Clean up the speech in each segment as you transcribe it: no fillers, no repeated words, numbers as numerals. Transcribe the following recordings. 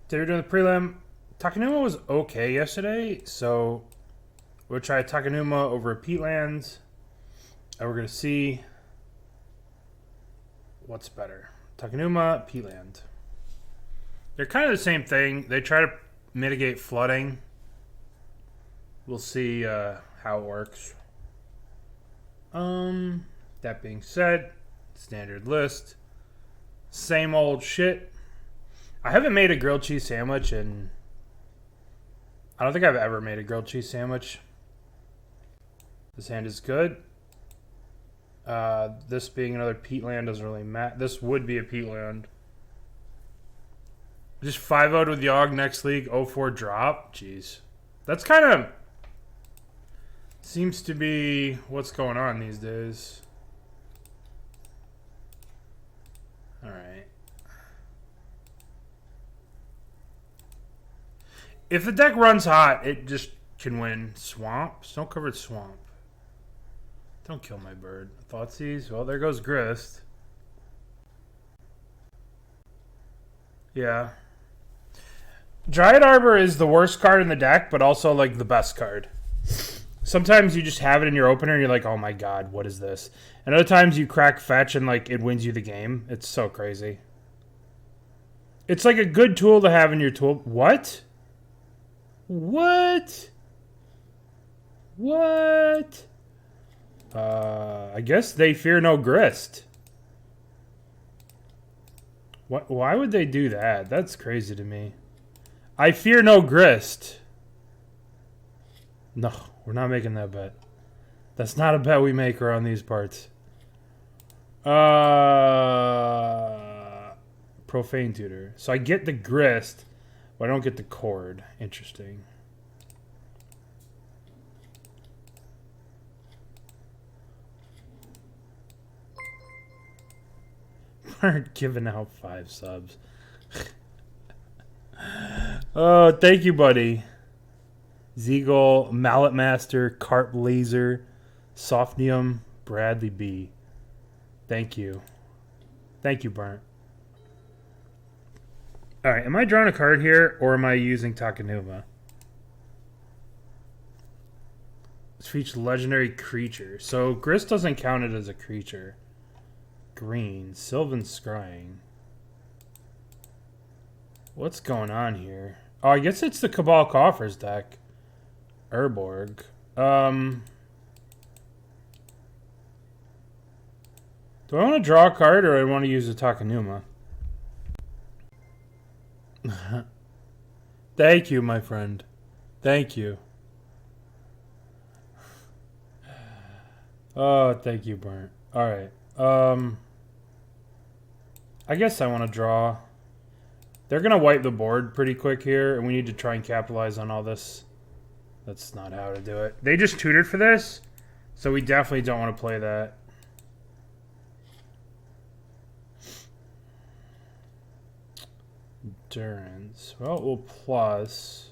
Today we're doing the prelim. Takenuma was okay yesterday, so we'll try Takenuma over Peatland. And we're going to see what's better. Takenuma, Peatland. They're kind of the same thing. They try to mitigate flooding. We'll see how it works. That being said, standard list. Same old shit. I haven't made a grilled cheese sandwich and I don't think I've ever made a grilled cheese sandwich. This hand is good. This being another Peatland doesn't really matter. This would be a Peatland. Just 5-0'd with Yawg next league, 0-4 drop. Jeez. That's kind of seems to be what's going on these days. Alright. If the deck runs hot, it just can win. Swamp? Snow-covered swamp. Don't kill my bird. Thoughtseize? Well, there goes Grist. Yeah. Dryad Arbor is the worst card in the deck, but also, like, the best card. Sometimes you just have it in your opener and you're like, oh my god, what is this? And other times you crack fetch and, like, it wins you the game. It's so crazy. It's like a good tool to have in your tool. What? What? What? I guess they fear no Grist. What? Why would they do that? That's crazy to me. I fear no Grist. No, we're not making that bet. That's not a bet we make around these parts. Profane Tutor. So I get the Grist, but I don't get the Chord. Interesting. We're giving out 5 subs. Oh, thank you, buddy. Zeagle, Mallet Master, Carp Laser, Softnium, Bradley B. Thank you. Thank you, Burnt. Alright, am I drawing a card here, or am I using Takenuma? Let's feature legendary creature. So, Grist doesn't count it as a creature. Green, Sylvan Scrying. What's going on here? Oh, I guess it's the Cabal Coffers deck. Urborg. Do I want to draw a card or do I want to use a Takenuma? Thank you, my friend. Thank you. Oh, thank you, Burnt. Alright. I guess I want to draw. They're going to wipe the board pretty quick here, and we need to try and capitalize on all this. That's not how to do it. They just tutored for this, so we definitely don't want to play that. Endurance. Well, we'll plus.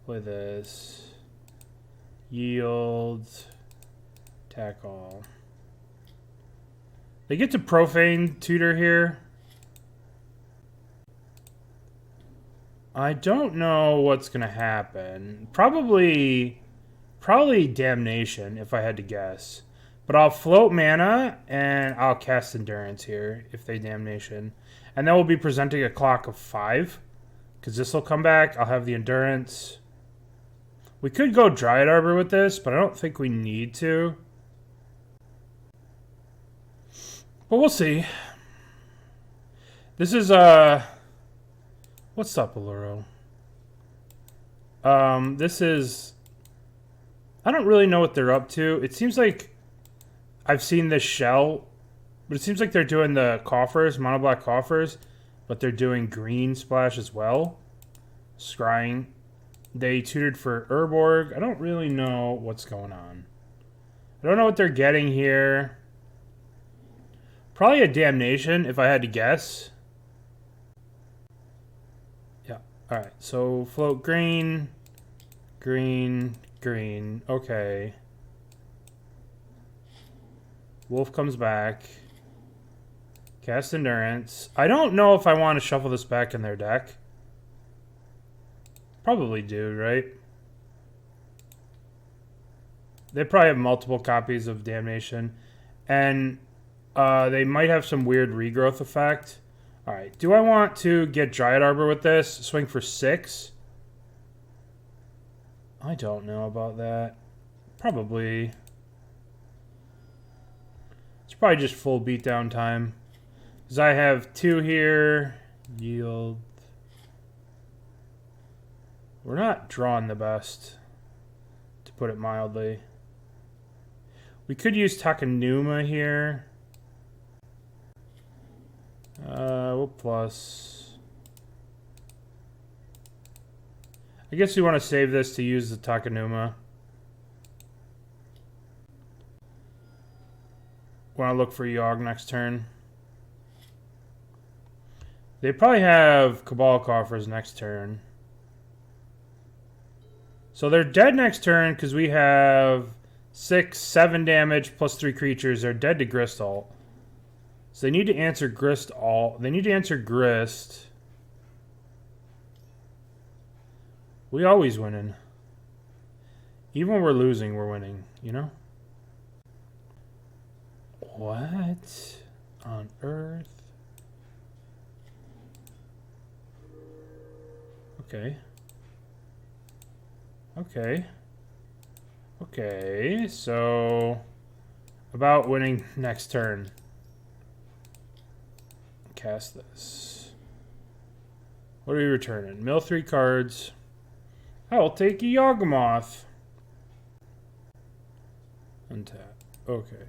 Play this. Yield. Tackle. They get to Profane Tutor here. I don't know what's going to happen. Probably Damnation, if I had to guess. But I'll float mana, and I'll cast Endurance here, if they Damnation. And then we'll be presenting a clock of 5. Because this will come back. I'll have the Endurance. We could go Dryad Arbor with this, but I don't think we need to. But we'll see. This is, what's up, Alluro? This is... I don't really know what they're up to. It seems like I've seen this shell, but it seems like they're doing the coffers, mono black coffers, but they're doing green splash as well. Scrying. They tutored for Urborg. I don't really know what's going on. I don't know what they're getting here. Probably a Damnation, if I had to guess. Yeah. Alright, so float green, green, green. Okay. Wolf comes back. Cast Endurance. I don't know if I want to shuffle this back in their deck. Probably do, right? They probably have multiple copies of Damnation. And they might have some weird regrowth effect. Alright, do I want to get Dryad Arbor with this? Swing for 6? I don't know about that. Probably. It's probably just full beatdown time. Because I have 2 here. Yield. We're not drawing the best, to put it mildly. We could use Takenuma here. What plus? I guess we want to save this to use the Takenuma. Want to look for Yawg next turn. They probably have Cabal Coffers next turn. So they're dead next turn because we have 6, 7 damage plus 3 creatures. They're dead to Grist ult. So they need to answer Grist ult. They need to answer Grist. We always winning. Even when we're losing, we're winning, you know? What on earth? Okay. Okay. Okay, so about winning next turn. Cast this. What are we returning? Mill 3 cards. I'll take a Yawgmoth. Untap. Okay.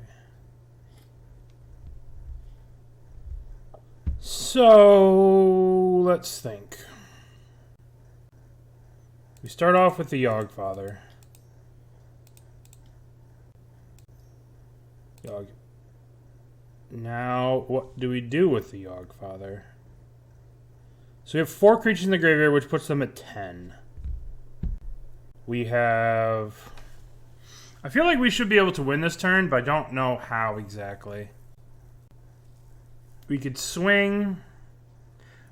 So let's think. We start off with the Yawgfather. Yawg. Now, what do we do with the Yawgfather? So we have 4 creatures in the graveyard, which puts them at 10. We have... I feel like we should be able to win this turn, but I don't know how exactly. We could swing.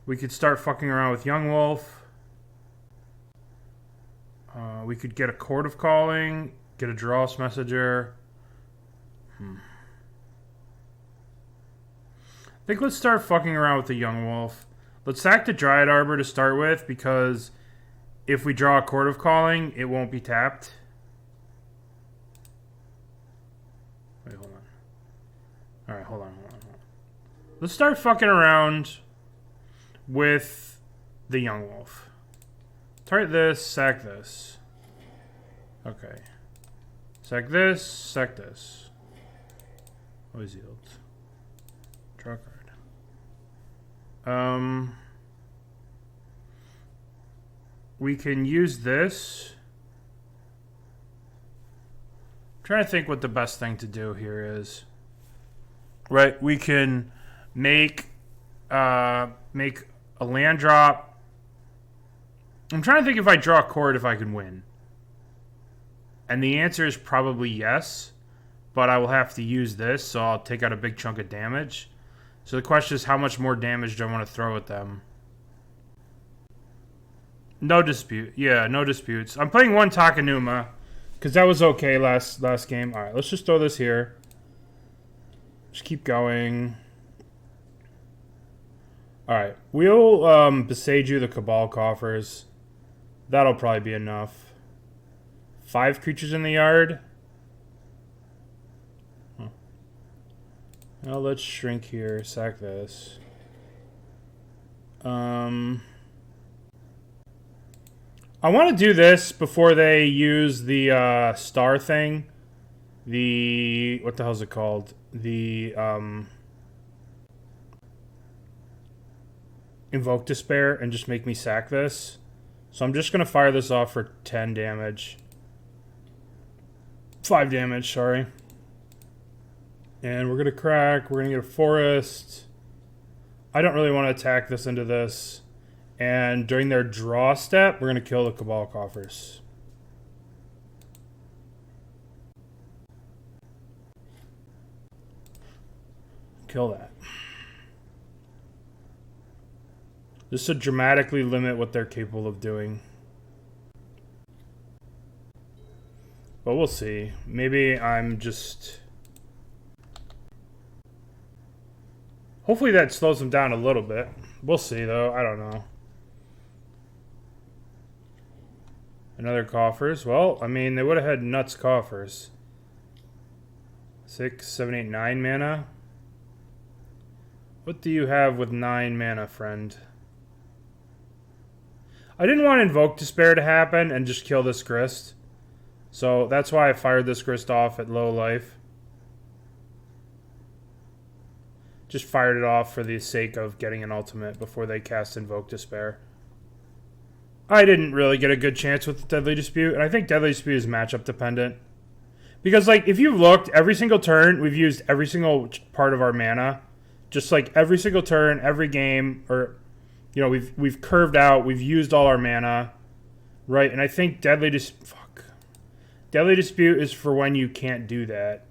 We could start fucking around with Yawgmoth. We could get a Chord of Calling, get a Geralf's Messenger. I think let's start fucking around with the Yawgmoth. Let's sack the Dryad Arbor to start with, because if we draw a Chord of Calling, it won't be tapped. Wait, hold on. Alright, hold on. Let's start fucking around with the Yawgmoth. Target this, sack this. Okay. Sack this, sack this. Always yields. Draw a card. We can use this. I'm trying to think what the best thing to do here is. Right, we can make a land drop. I'm trying to think if I draw a chord if I can win. And the answer is probably yes, but I will have to use this, so I'll take out a big chunk of damage. So the question is, how much more damage do I want to throw at them? No dispute. Yeah, no disputes. I'm playing 1 Takenuma, because that was okay last game. Alright, let's just throw this here. Just keep going. Alright, we'll Boseiju the Cabal Coffers. That'll probably be enough. 5 creatures in the yard. Huh. Now let's shrink here. Sack this. I want to do this before they use the star thing. The... what the hell is it called? The... Invoke Despair and just make me sack this. So I'm just going to fire this off for 10 damage. 5 damage, sorry. And we're going to crack. We're going to get a forest. I don't really want to attack this into this. And during their draw step, we're going to kill the Cabal Coffers. Kill that. Just to dramatically limit what they're capable of doing. But we'll see. Maybe I'm just... Hopefully that slows them down a little bit. We'll see, though. I don't know. Another coffers. Well, I mean, they would have had nuts coffers. 6, 7, 8, 9 mana. What do you have with 9 mana, friend? I didn't want Invoke Despair to happen and just kill this Grist. So that's why I fired this Grist off at low life. Just fired it off for the sake of getting an ultimate before they cast Invoke Despair. I didn't really get a good chance with Deadly Dispute, and I think Deadly Dispute is matchup dependent. Because, like, if you looked, every single turn, we've used every single part of our mana. Just, like, every single turn, every game, or, you know, we've curved out, we've used all our mana. Right, and I think Deadly Dispute is for when you can't do that.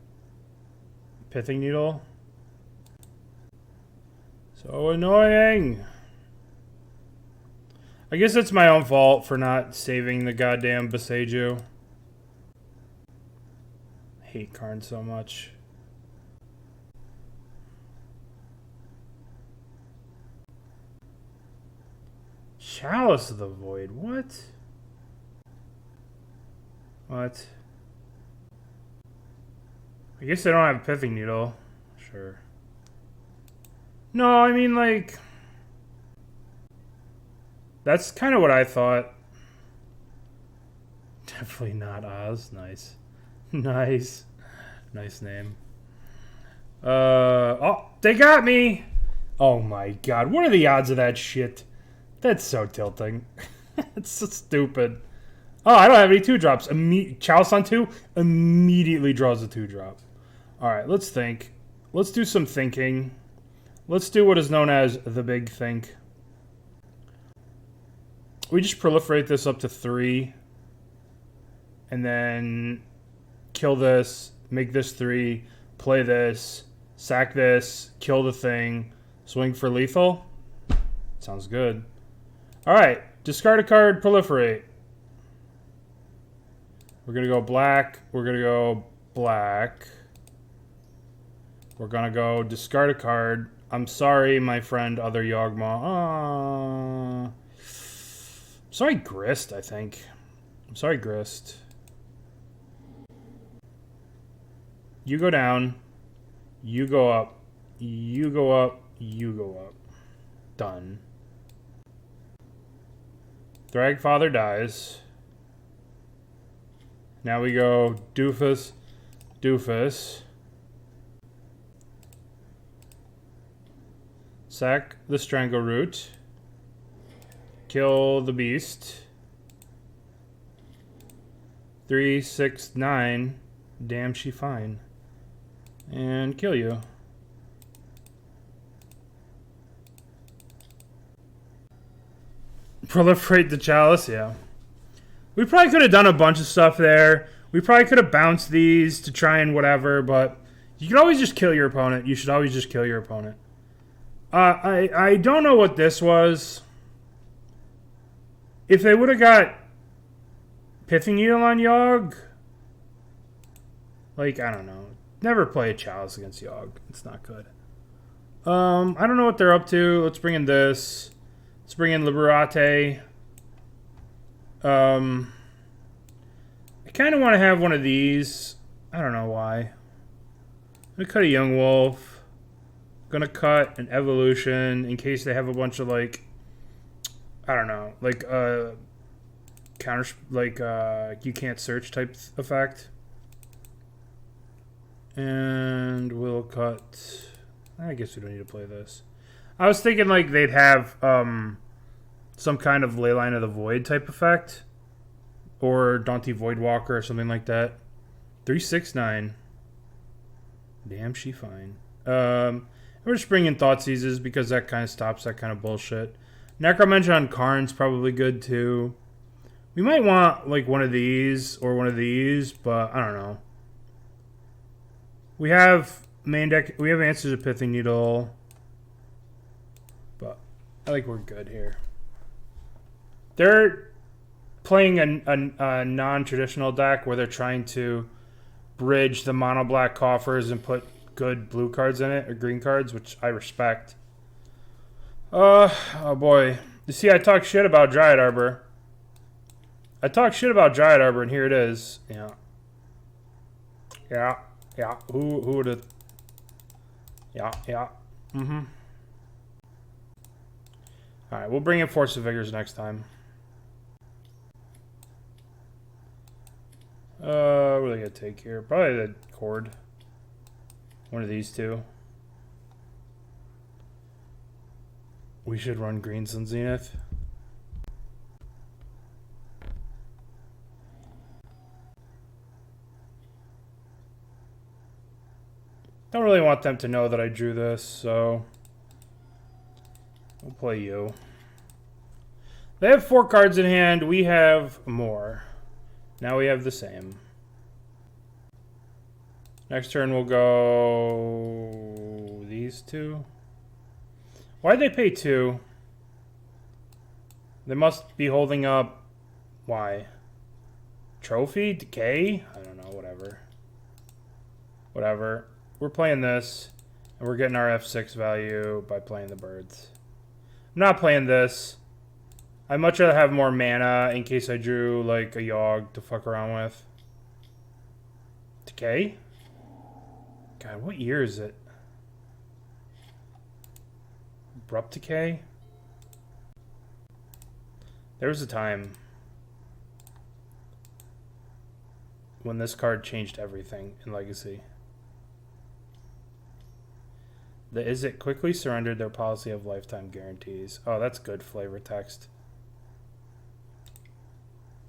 Pithing Needle. So annoying. I guess it's my own fault for not saving the goddamn Boseiju. I hate Karn so much. Chalice of the Void. What? What? I guess I don't have a Pithing Needle. Sure. No, I mean, like... That's kind of what I thought. Definitely not Oz. Nice. Nice. Nice name. Oh, they got me! Oh my god, what are the odds of that shit? That's so tilting. It's so stupid. Oh, I don't have any 2-drops. Chalice on 2 immediately draws a 2-drop. Alright, let's think. Let's do some thinking. Let's do what is known as the big think. We just proliferate this up to 3. And then kill this, make this 3, play this, sack this, kill the thing, swing for lethal. Sounds good. Alright, discard a card, proliferate. We're going to go black. We're going to go black. We're going to go discard a card. I'm sorry, my friend, other Yawgmoth. Sorry, Grist, I think. I'm sorry, Grist. You go down. You go up. You go up. You go up. Done. Thragfather dies. Now we go Doofus. Doofus. Sack the Strangleroot. Kill the beast. 3, 6, 9. Damn, she fine. And kill you. Proliferate the Chalice, yeah. We probably could have done a bunch of stuff there. We probably could have bounced these to try and whatever, but you can always just kill your opponent. You should always just kill your opponent. I don't know what this was. If they would have got Pithing Needle on Yawg, like, I don't know. Never play a Chalice against Yawg. It's not good. I don't know what they're up to. Let's bring in this. Let's bring in Liberate. I kind of want to have one of these. I don't know why. I'm going to cut a Young Wolf. I'm going to cut an Evolution in case they have a bunch of, like, I don't know, like counter, like you can't search type effect. And we'll cut. I guess we don't need to play this. I was thinking like they'd have some kind of Leyline of the Void type effect, or Daunty Voidwalker or something like that. 3, 6, 9. Damn, she fine. We're just bringing Thoughtseizes because that kind of stops that kind of bullshit. Necromentia on Karn's probably good too. We might want like one of these or one of these, but I don't know. We have main deck. We have Answers of Pithing Needle, but I think we're good here. They're playing a non-traditional deck where they're trying to bridge the mono black coffers and put good blue cards in it, or green cards, which I respect. Oh boy. You see, I talk shit about Dryad Arbor. And here it is. Yeah. Who would have... Yeah. Alright, we'll bring in Force of Vigors next time. What are they gonna take here? Probably the Chord. One of these two. We should run greens in Zenith. Don't really want them to know that I drew this, so we'll play you. They have 4 cards in hand. We have more. Now we have the same. Next turn we'll go these two. Why'd they pay 2? They must be holding up... Why? Trophy? Decay? I don't know, whatever. Whatever. We're playing this, and we're getting our F6 value by playing the birds. I'm not playing this. I'd much rather have more mana in case I drew, like, a Yawg to fuck around with. Decay? God, what year is it? Abrupt Decay? There was a time when this card changed everything in Legacy. The Is It quickly surrendered their policy of lifetime guarantees. Oh, that's good flavor text.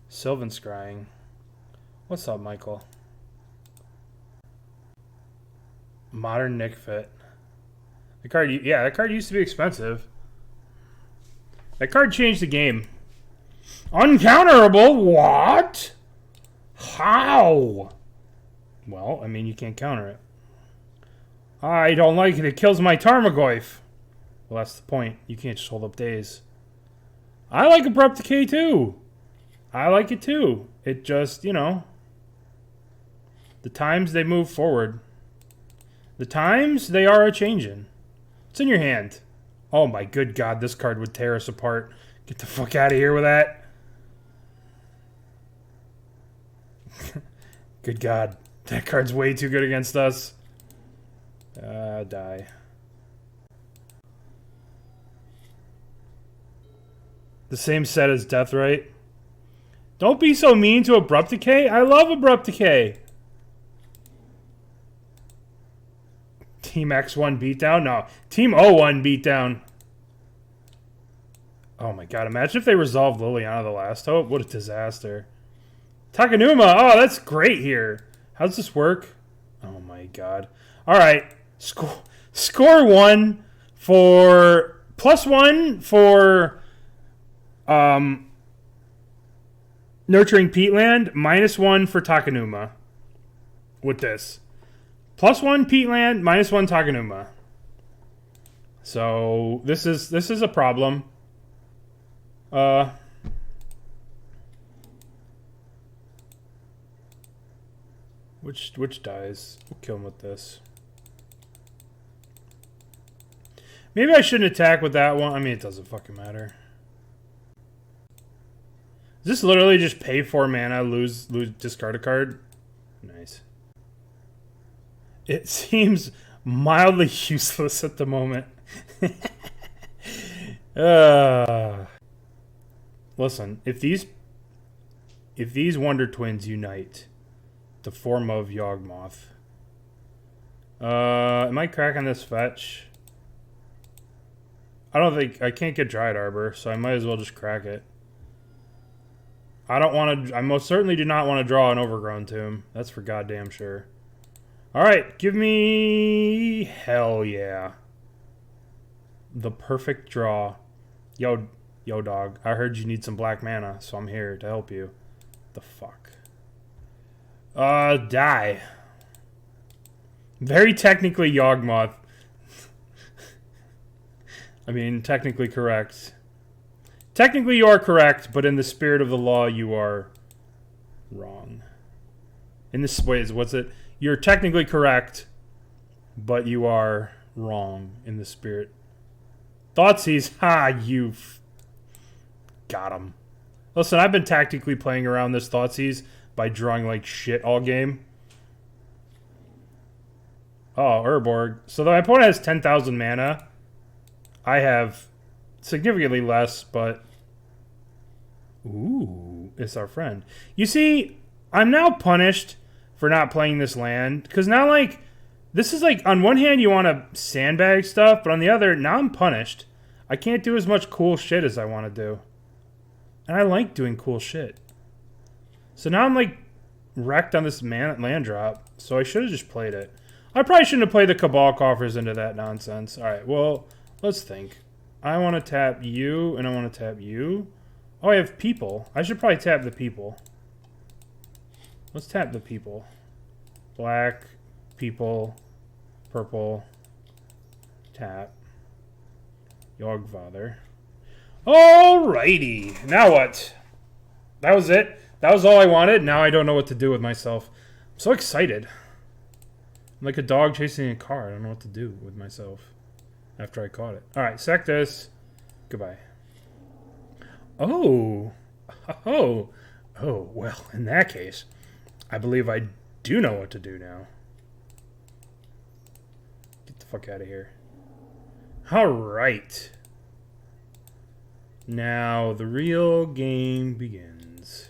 Sylvan Scrying. What's up, Michael? Modern Nick Fit. The card, yeah, that card used to be expensive. That card changed the game. Uncounterable? What? How? Well, I mean, you can't counter it. I don't like it. It kills my Tarmogoyf. Well, that's the point. You can't just hold up days. I like Abrupt Decay too. I like it too. It just, you know, the times they move forward. The times they are a-changin'. It's in your hand. Oh my good God, this card would tear us apart. Get the fuck out of here with that. Good God. That card's way too good against us. Die. The same set as Deathrite. Don't be so mean to Abrupt Decay. I love Abrupt Decay. Team X1 beatdown? No. Team O1 beatdown. Oh my God. Imagine if they resolved Liliana the Last Hope. What a disaster. Takenuma. Oh, that's great here. How does this work? Oh my God. All right. Score 1 for... +1 for... Nurturing Peatland. -1 for Takenuma. With this. +1 Peatland, -1 Takenuma. So this is a problem. Which dies? We'll kill him with this. Maybe I shouldn't attack with that one. I mean, it doesn't fucking matter. Is this literally just pay 4 mana, lose, discard a card? Nice. It seems mildly useless at the moment. Listen, if these Wonder Twins unite to form of Yawgmoth, am I cracking this fetch? I can't get Dryad Arbor, so I might as well just crack it. I most certainly do not want to draw an Overgrown Tomb. That's for goddamn sure. Alright, give me... Hell yeah. The perfect draw. Yo dog, I heard you need some black mana, so I'm here to help you. The fuck? Die. Very technically Yawgmoth. I mean, technically correct. Technically you are correct, but in the spirit of the law, you are wrong. In this way, what's it? You're technically correct, but you are wrong in the spirit. Thoughtseize, you got him. Listen, I've been tactically playing around this Thoughtseize by drawing like shit all game. Oh, Urborg. So my opponent has 10,000 mana. I have significantly less, but... Ooh, it's our friend. You see, I'm now punished for not playing this land. Because now, like, this is like, on one hand, you want to sandbag stuff, but on the other, now I'm punished. I can't do as much cool shit as I want to do. And I like doing cool shit. So now I'm, like, wrecked on this land drop. So I should have just played it. I probably shouldn't have played the Cabal Coffers into that nonsense. Alright, well, let's think. I want to tap you, and I want to tap you. Oh, I have people. I should probably tap the people. Let's tap the people. Black, people, purple, tap. Yawgmoth. Alrighty. Now what? That was it. That was all I wanted. Now I don't know what to do with myself. I'm so excited. I'm like a dog chasing a car. I don't know what to do with myself after I caught it. Alright, sack this. Goodbye. Oh. Oh. Oh, well, in that case, I believe I do know what to do now. Get the fuck out of here. Alright. Now, the real game begins.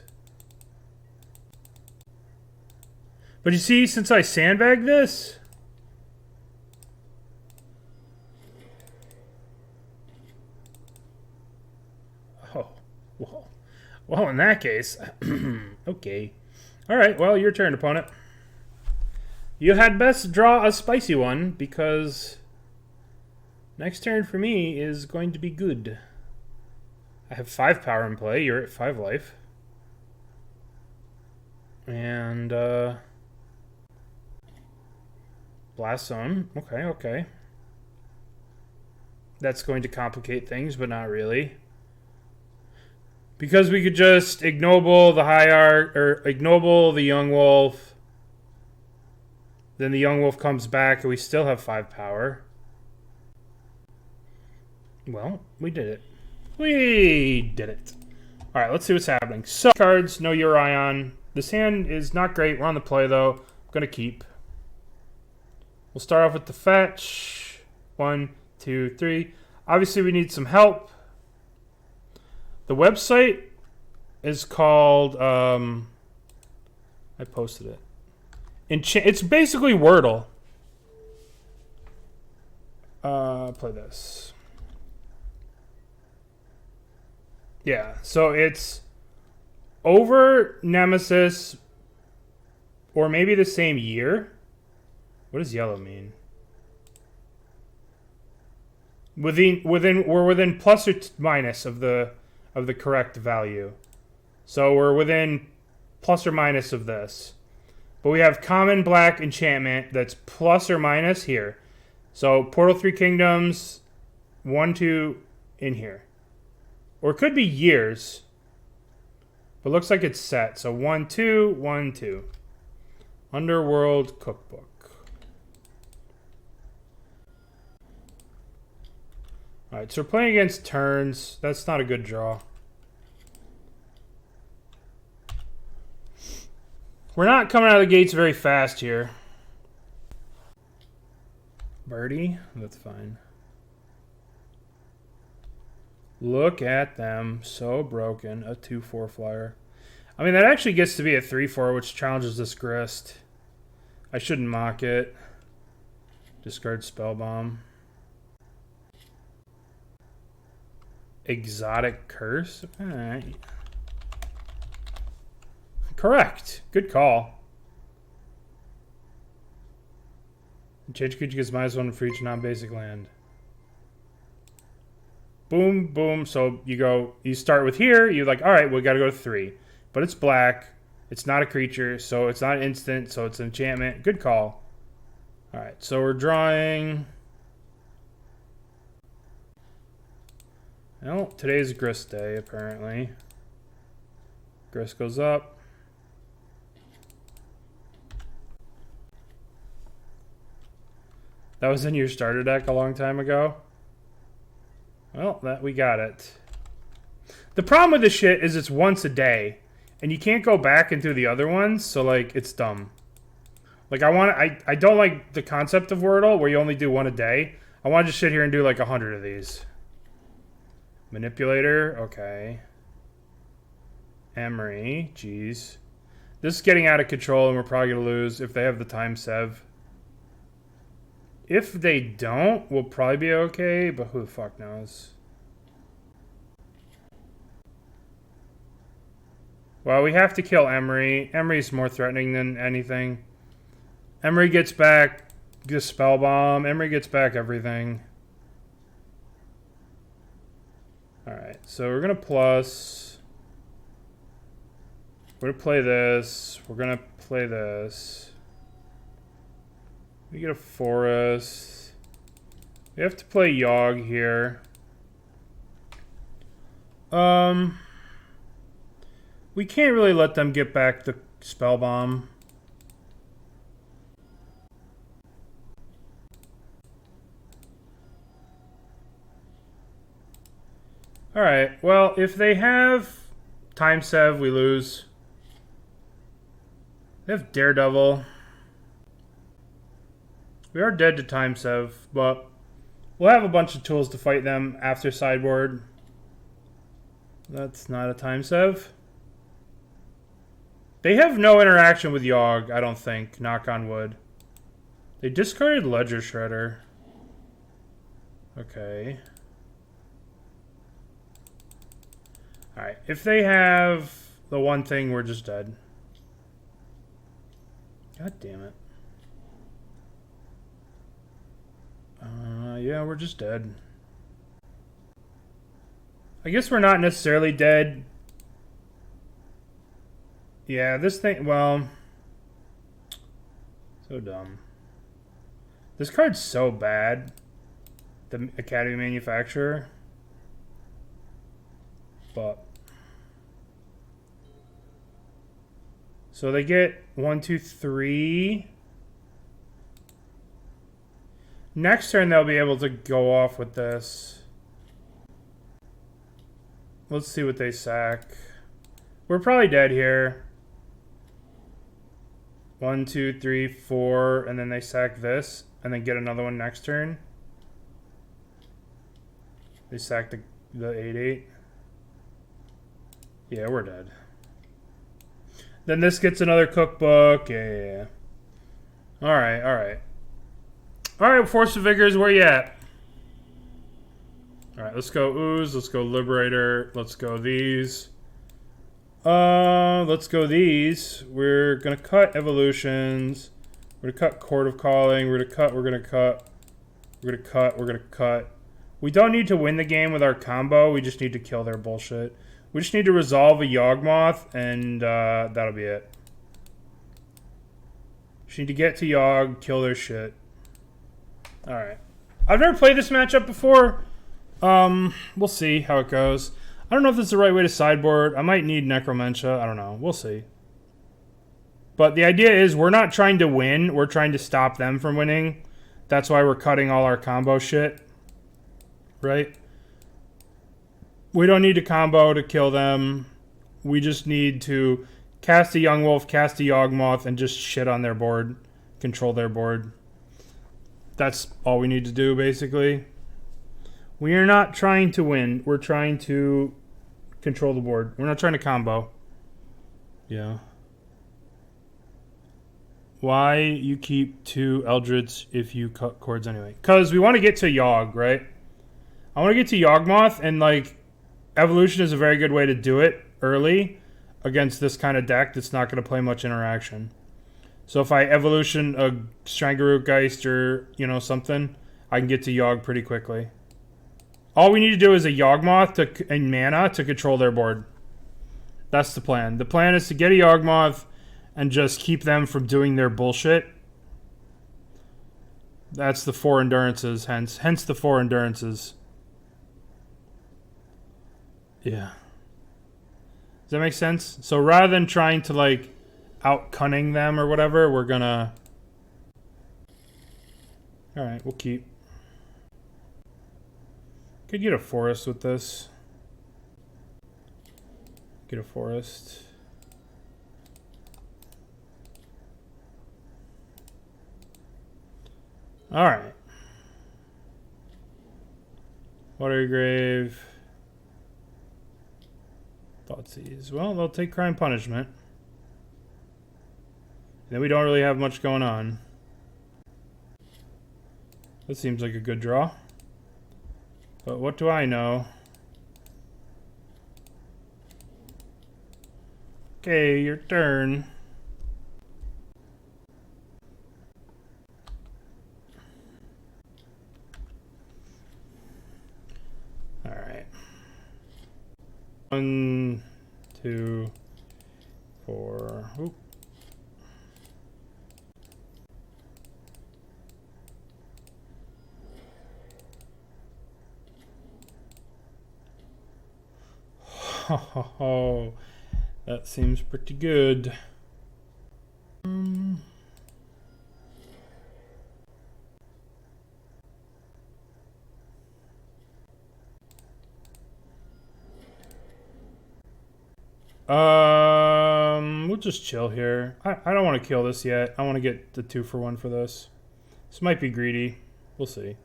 But you see, since I sandbagged this... Oh, well. Well, in that case... okay. Alright, well, your turn, opponent. You had best draw a spicy one, because... next turn for me is going to be good. I have 5 power in play. You're at 5 life. And, Blast Zone. Okay, okay. That's going to complicate things, but not really. Because we could just ignoble the Hierarch, or ignoble the Yawgmoth. Then the Yawgmoth comes back, and we still have 5 power. Well, we did it. We did it. Alright, let's see what's happening. So, cards, no Urion. This hand is not great. We're on the play, though. I'm going to keep. We'll start off with the fetch. 1, 2, 3. Obviously, we need some help. The website is called... I posted it. It's basically Wordle. Play this. Yeah, so it's over Nemesis, or maybe the same year. What does yellow mean? We're within plus or minus of the correct value. So we're within plus or minus of this. But we have common black enchantment that's plus or minus here. So Portal 3 Kingdoms, 1, 2 in here. Or it could be years. But it looks like it's set. So 1, 2, 1, 2. Underworld Cookbook. Alright, so we're playing against turns. That's not a good draw. We're not coming out of the gates very fast here. Birdie? That's fine. Look at them. So broken. A 2/4 flyer. I mean, that actually gets to be a 3/4, which challenges this Grist. I shouldn't mock it. Discard Spellbomb. Exotic Curse? Alright. Correct. Good call. Change creature gets -1 for each non-basic land. Boom, boom. So you start with here. You're like, all right, we got to go to 3. But it's black. It's not a creature, so it's not instant, so it's an enchantment. Good call. All right, so we're drawing Well, today's Grist day, apparently. Grist goes up. That was in your starter deck a long time ago. Well, we got it. The problem with this shit is it's once a day, and you can't go back and do the other ones, so like it's dumb. Like I don't like the concept of Wordle where you only do one a day. I want to just sit here and do like 100 of these. Manipulator, okay. Emery, jeez. This is getting out of control, and we're probably gonna lose if they have the time sev. If they don't, we'll probably be okay, but who the fuck knows? Well, we have to kill Emery. Emery's more threatening than anything. Emery gets back the spell bomb. Emery gets back everything. Alright, so we're gonna plus. We're gonna play this. We're gonna play this. We get a forest. We have to play Yawg here. We can't really let them get back the spell bomb. Alright, well, if they have time sev, we lose. They have Daredevil. We are dead to time sev, but we'll have a bunch of tools to fight them after sideboard. That's not a time sev. They have no interaction with Yawg, I don't think. Knock on wood. They discarded Ledger Shredder. Okay. Alright, if they have the one thing, we're just dead. God damn it. Yeah, we're just dead. I guess we're not necessarily dead. Yeah, this thing, well... So dumb. This card's so bad. The Academy Manufacturer. But... So they get 1, 2, 3... Next turn, they'll be able to go off with this. Let's see what they sack. We're probably dead here. 1, 2, 3, 4, and then they sack this, and then get another one next turn. They sack the 8/8. Yeah, we're dead. Then this gets another cookbook. Yeah. Alright, alright. Alright, Force of Vigor is where you at. Alright, let's go Ooze, let's go Liberator, let's go these. Let's go these. We're gonna cut Evolutions. We're gonna cut Chord of Calling. We're gonna cut, we're gonna cut. We're gonna cut, we're gonna cut. We don't need to win the game with our combo, we just need to kill their bullshit. We just need to resolve a Yawgmoth, and that'll be it. Just need to get to Yawg, kill their shit. Alright. I've never played this matchup before. We'll see how it goes. I don't know if this is the right way to sideboard. I might need Necromentia. I don't know. We'll see. But the idea is we're not trying to win. We're trying to stop them from winning. That's why we're cutting all our combo shit. Right? We don't need to combo to kill them. We just need to cast a Yawgmoth, cast a Yawgmoth, and just shit on their board. Control their board. That's all we need to do, basically. We are not trying to win. We're trying to control the board. We're not trying to combo. Yeah. Why you keep 2 Eldritch if you cut chords anyway? Because we want to get to Yawg, right? I want to get to Yawgmoth, and like Evolution is a very good way to do it early against this kind of deck that's not going to play much interaction. So if I Evolution a Strangleroot Geist or, you know, something, I can get to Yawg pretty quickly. All we need to do is a Yawgmoth and mana to control their board. That's the plan. The plan is to get a Yawgmoth and just keep them from doing their bullshit. That's the 4 endurances, hence the 4 endurances. Yeah. Does that make sense? So rather than trying to like out-cunning them or whatever, we're gonna... Alright, we'll keep. Could get a forest with this. Get a forest. Alright. Watergrave. Thoughtseize. Well, they'll take crime punishment. Then we don't really have much going on. That seems like a good draw. But what do I know? Okay, your turn. Alright. 1, 2, 4. Oop. Oh, that seems pretty good. We'll just chill here. I don't want to kill this yet. I want to get the 2-for-1 for this. This might be greedy. We'll see.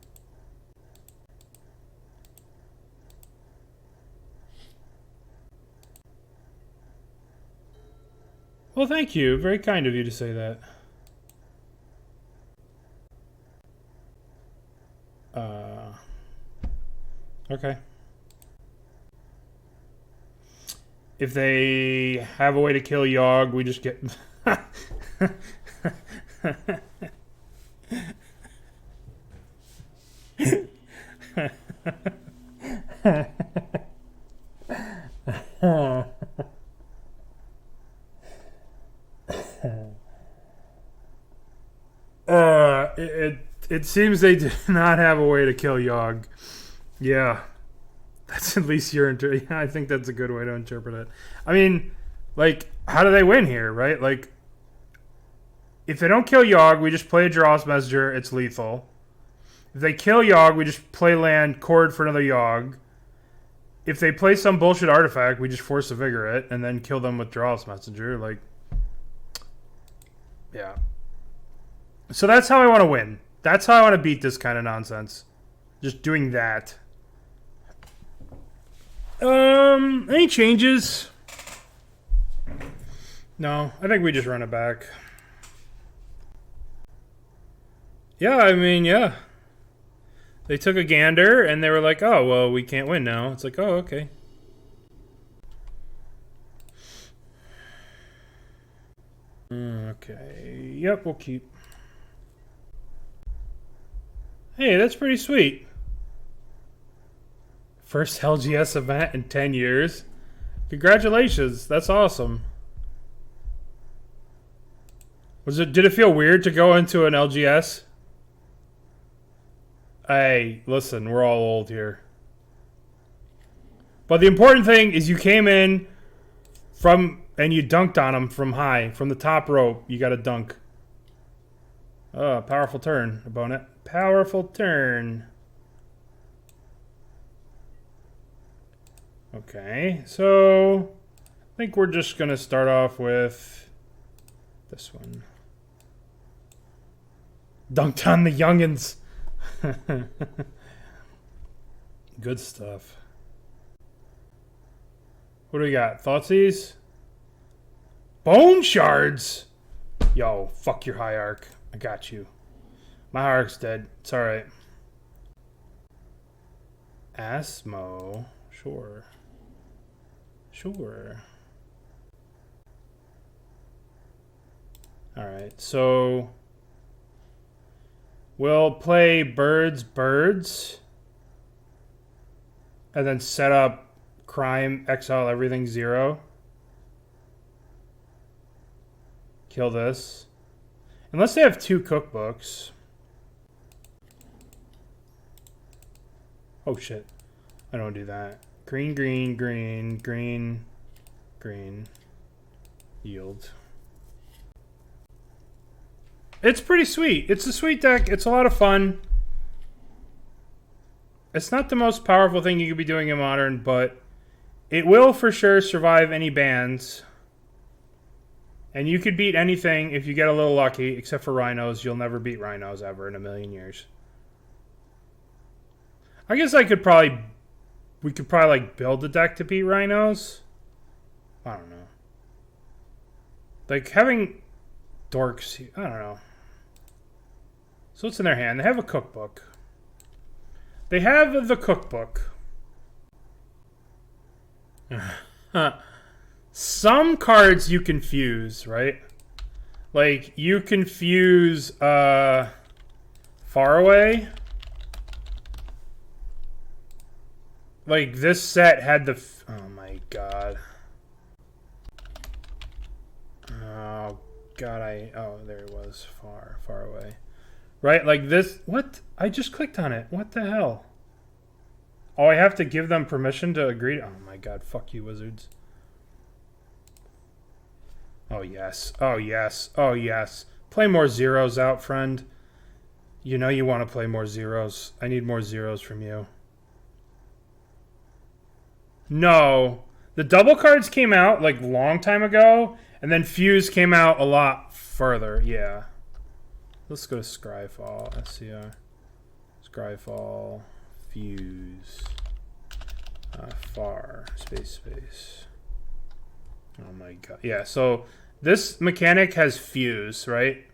Well, thank you. Very kind of you to say that. Okay. If they have a way to kill Yawg, we just get... It seems they do not have a way to kill Yawg. Yeah. That's at least your yeah, I think that's a good way to interpret it. I mean, like, how do they win here, right? Like, if they don't kill Yawg, we just play a Geralf's Messenger, it's lethal. If they kill Yawg, we just play land, Chord for another Yawg. If they play some bullshit artifact, we just Force of Vigor it, and then kill them with Geralf's Messenger. Like, yeah. So that's how I want to win. That's how I want to beat this kind of nonsense. Just doing that. Any changes? No, I think we just run it back. Yeah, I mean, yeah. They took a gander and they were like, oh, well, we can't win now. It's like, oh, okay. Okay, yep, we'll keep. Hey, that's pretty sweet. First LGS event in 10 years. Congratulations, that's awesome. Did it feel weird to go into an LGS? Hey, listen, we're all old here. But the important thing is you came in and you dunked on him from high. From the top rope, you got to dunk. Oh, powerful turn, opponent. Powerful turn. Okay, so I think we're just going to start off with this one. Dunked on the youngins. Good stuff. What do we got? Thoughtseize? Bone shards! Yo, fuck your Hierarch. I got you. My Hierarch's dead. It's alright. Asmo. Sure. Sure. Alright, so we'll play birds, and then set up crime, exile everything 0. Kill this. Unless they have 2 cookbooks. Oh shit. I don't do that. Green, green, green, green, green. Yield. It's pretty sweet. It's a sweet deck. It's a lot of fun. It's not the most powerful thing you could be doing in Modern, but it will for sure survive any bans. And you could beat anything if you get a little lucky, except for Rhinos. You'll never beat Rhinos ever in a million years. I guess we could probably like build a deck to beat Rhinos. I don't know. Like having dorks, I don't know. So what's in their hand? They have a cookbook. They have the cookbook. Some cards you can fuse, right? Like, you can fuse Far Away. Like, this set had the... oh, my God. Oh, God, oh, there it was. Far Away. Right? Like, this... what? I just clicked on it. What the hell? Oh, I have to give them permission to agree? Oh, my God. Fuck you, wizards. Oh, yes. Oh, yes. Oh, yes. Play more zeros out, friend. You know you want to play more zeros. I need more zeros from you. No. The double cards came out, like, long time ago, and then Fuse came out a lot further. Yeah. Let's go to Scryfall. SCR. Scryfall. Fuse. Far. Space. Oh, my God. Yeah, so... this mechanic has Fuse, right?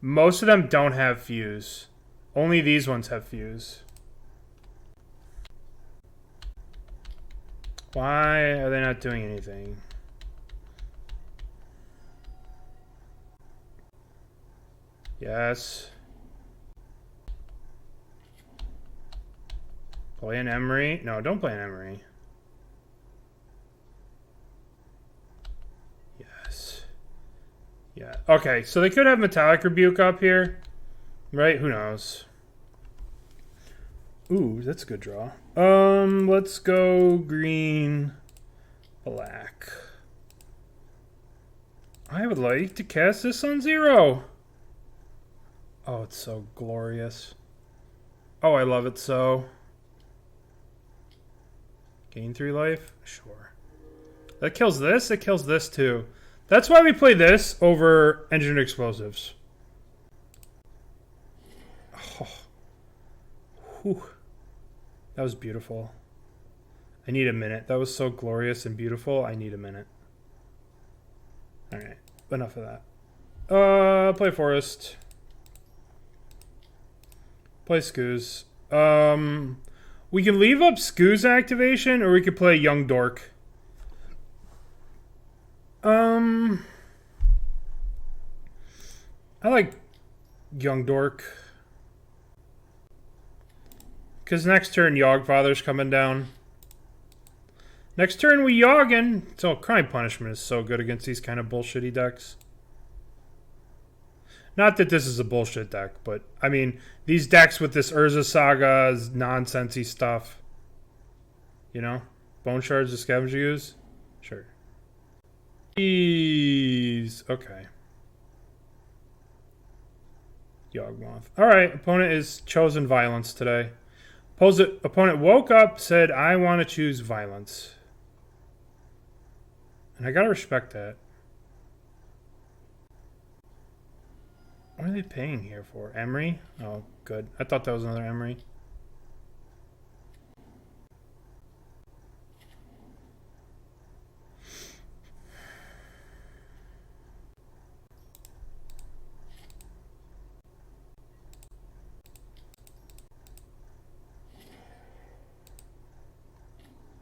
Most of them don't have Fuse. Only these ones have Fuse. Why are they not doing anything? Yes. Play an Emery. No, don't play an Emery. Yeah. Okay, so they could have Metallic Rebuke up here. Right? Who knows? Ooh, that's a good draw. Let's go green, black. I would like to cast this on 0. Oh, it's so glorious. Oh, I love it so. Gain 3 life? Sure. That kills this? It kills this too. That's why we play this over Engineered Explosives. Oh. Whew. That was beautiful. I need a minute. That was so glorious and beautiful. I need a minute. Alright. Enough of that. Play Forest. Play Scooz. We can leave up Scooz activation, or we could play Young Dork. I like Young Dork. Because next turn, Yawgfather's coming down. Next turn, we Yaugin. So, Crime Punishment is so good against these kind of bullshitty decks. Not that this is a bullshit deck, but, I mean, these decks with this Urza Saga, nonsensey stuff. You know? Bone Shards of Scavenging Ooze? Sure. Jeez. Okay. Yawgmoth. Alright, opponent is chosen violence today. Opponent woke up, said, I want to choose violence. And I gotta respect that. What are they paying here for? Emery? Oh, good. I thought that was another Emery.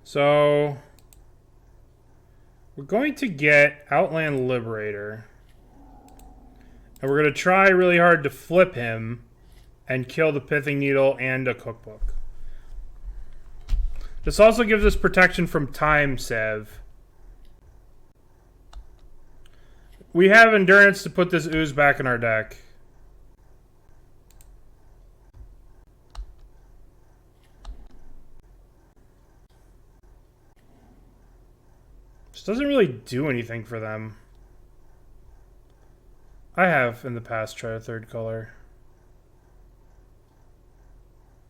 So, we're going to get Outland Liberator. And we're going to try really hard to flip him and kill the Pithing Needle and a cookbook. This also gives us protection from Time Sev. We have endurance to put this ooze back in our deck. This doesn't really do anything for them. I have in the past tried a third color.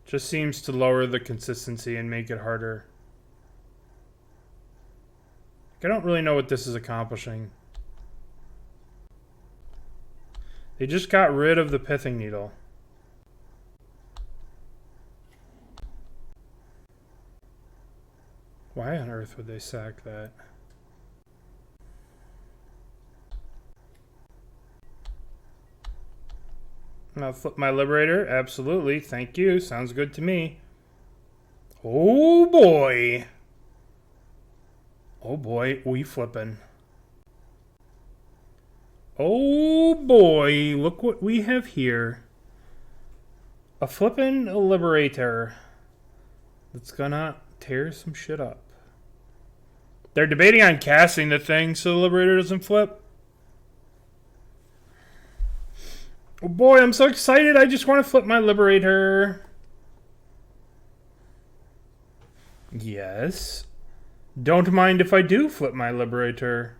Just seems to lower the consistency and make it harder. I don't really know what this is accomplishing. They just got rid of the pithing needle. Why on earth would they sack that? I'll flip my Liberator. Absolutely. Thank you. Sounds good to me. Oh boy. Oh boy. We flipping. Oh boy. Look what we have here. A flippin' Liberator that's gonna tear some shit up. They're debating on casting the thing so the Liberator doesn't flip. Oh boy, I'm so excited. I just want to flip my Liberator. Yes. Don't mind if I do flip my Liberator.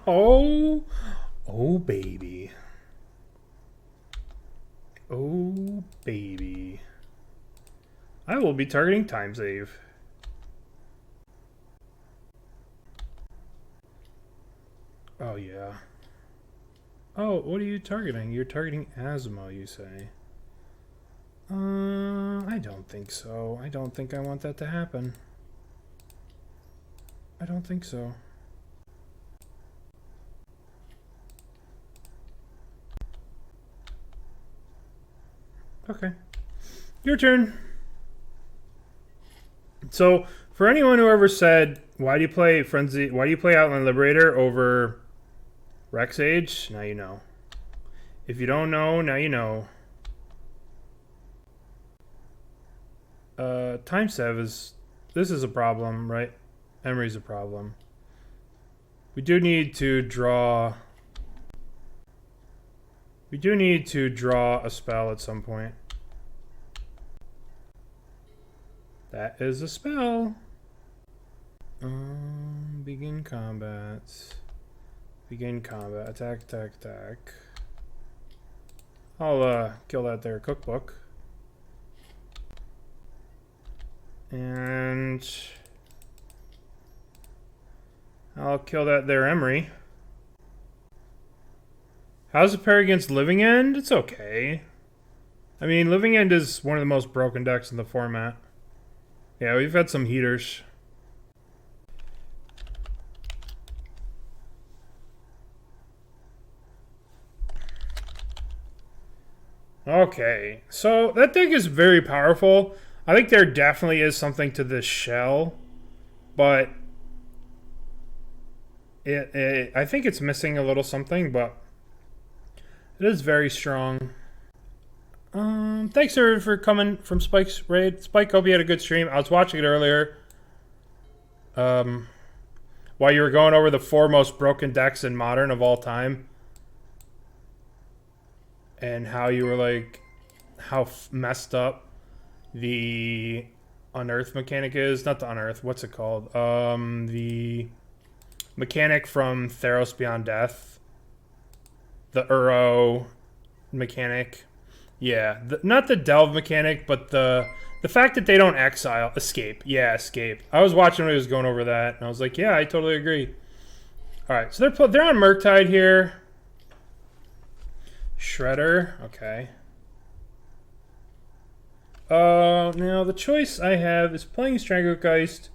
Oh, oh baby. Oh baby. I will be targeting Timesave. Oh yeah. Oh, what are you targeting? You're targeting Asmo, you say. I don't think so. I don't think I want that to happen. I don't think so. Okay. Your turn. So, for anyone who ever said, why do you play Outland Liberator over Rex Age? Now you know. If you don't know, now you know. This is a problem, right? Emery's a problem. We do need to draw a spell at some point. That is a spell. Begin combat. Begin combat. Attack, attack, attack. I'll kill that there cookbook. And I'll kill that there Emery. How's it pair against Living End? It's okay. I mean, Living End is one of the most broken decks in the format. Yeah, we've had some heaters. Okay, so that deck is very powerful. I think there definitely is something to this shell, but I think it's missing a little something, but it is very strong. Thanks sir for coming from Spike's raid. Spike, hope you had a good stream. I was watching it earlier. While you were going over the 4 most broken decks in Modern of all time. And how you were like, how messed up the Unearth mechanic is. Not the Unearth, what's it called? The mechanic from Theros Beyond Death. The Uro mechanic. Yeah, not the delve mechanic, but the fact that they don't escape. Yeah, escape. I was watching when he was going over that, and I was like, yeah, I totally agree. All right, so they're on Murktide here. Shredder, okay. Now the choice I have is playing Strangleroot Geist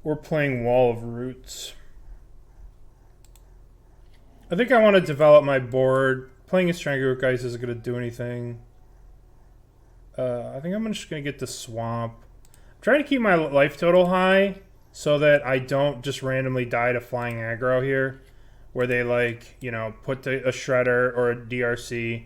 or playing Wall of Roots. I think I want to develop my board. Playing a Strangleroot Geist isn't going to do anything. I think I'm just going to get the Swamp. I'm trying to keep my life total high so that I don't just randomly die to flying aggro here. Where they, like, you know, put a Shredder or a DRC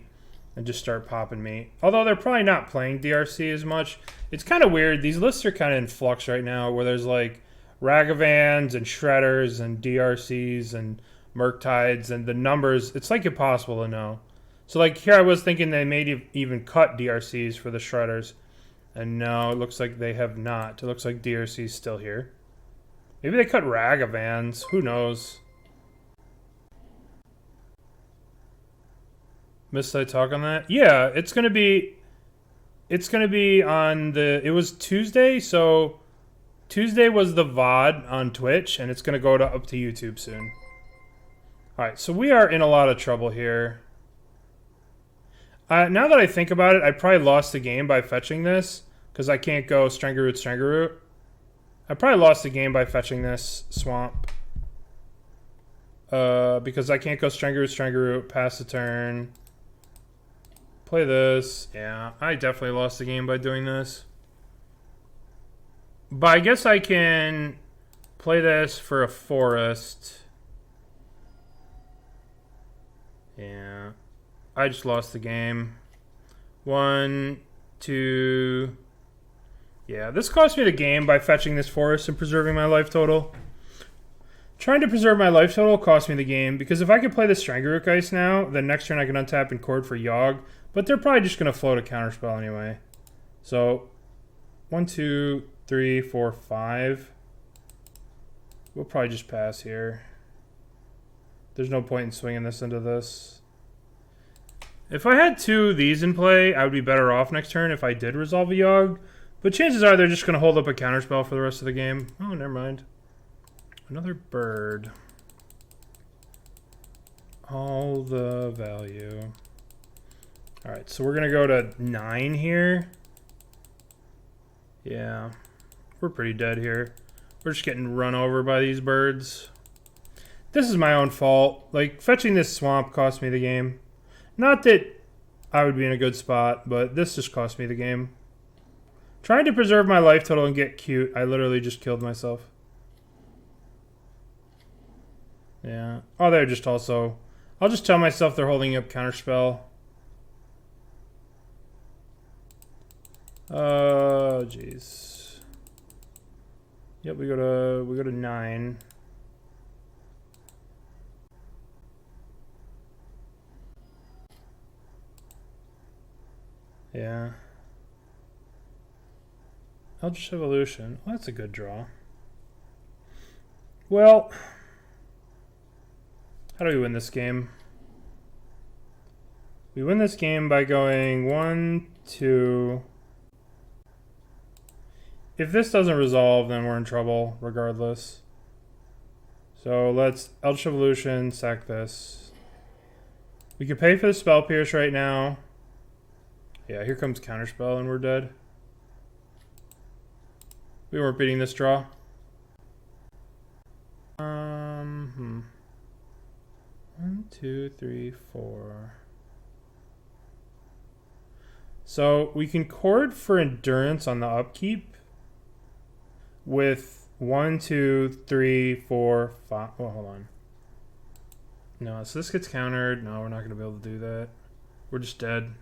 and just start popping me. Although they're probably not playing DRC as much. It's kind of weird. These lists are kind of in flux right now where there's, like, Ragavans and Shredders and DRCs and Murktides and the numbers. It's, like, impossible to know. So, like, here I was thinking they may even cut DRCs for the Shredders. And no, it looks like they have not. It looks like DRC's still here. Maybe they cut Ragavans. Who knows? Missed I talk on that? Yeah, it's gonna be on the. It was Tuesday, so Tuesday was the VOD on Twitch, and it's gonna go up to YouTube soon. All right, so we are in a lot of trouble here. Now that I think about it, I probably lost the game by fetching this because I can't go Strangleroot. I probably lost the game by fetching this swamp. Because I can't go Strangleroot, pass the turn. Play this. Yeah, I definitely lost the game by doing this. But I guess I can play this for a forest. Yeah. I just lost the game. 1, 2... Yeah, this cost me the game by fetching this forest and preserving my life total. Trying to preserve my life total cost me the game, because if I could play the Strangleroot Geist now, then next turn I can untap and chord for Yawg, but they're probably just going to float a counterspell anyway. So, 1, 2, 3, 4, 5. We'll probably just pass here. There's no point in swinging this into this. If I had 2 of these in play, I would be better off next turn if I did resolve a Yawg. But chances are they're just going to hold up a counterspell for the rest of the game. Oh, never mind. Another bird. All the value. Alright, so we're going to go to 9 here. Yeah. We're pretty dead here. We're just getting run over by these birds. This is my own fault. Like, fetching this swamp cost me the game. Not that I would be in a good spot, but this just cost me the game. Trying to preserve my life total and get cute, I literally just killed myself. Yeah. Oh, they're just also... I'll just tell myself they're holding up counterspell. Oh, jeez. Yep, we go to 9. Yeah. Eldritch Evolution. Well, that's a good draw. Well, how do we win this game? We win this game by going 1, 2. If this doesn't resolve, then we're in trouble, regardless. So let's Eldritch Evolution, sack this. We could pay for the Spell Pierce right now. Yeah, here comes Counterspell and we're dead. We weren't beating this draw. 1, 2, 3, 4. So we can chord for endurance on the upkeep with 1, 2, 3, 4, 5. Well, hold on. No, so this gets countered. No, we're not going to be able to do that. We're just dead.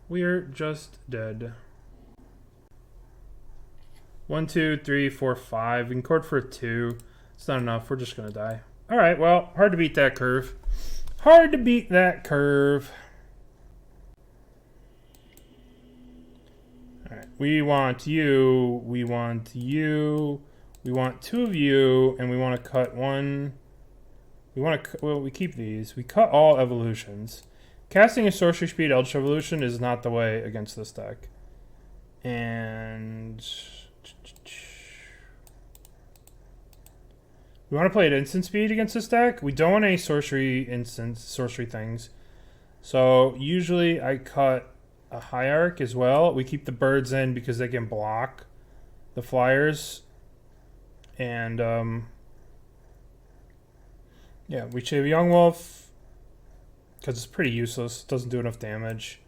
We're just dead. 1, 2, 3, 4, 5. We can chord for a 2. It's not enough. We're just going to die. All right, well, hard to beat that curve. Hard to beat that curve. All right, we want you. We want you. We want 2 of you, and we want to cut 1. We want to, well, we keep these. We cut all evolutions. Casting a sorcery speed Eldritch Evolution is not the way against this deck. And we want to play at instant speed against this deck. We don't want any sorcery things. So usually I cut a Hierarch as well. We keep the birds in because they can block the flyers. And yeah, we shave Yawgmoth because it's pretty useless. It doesn't do enough damage.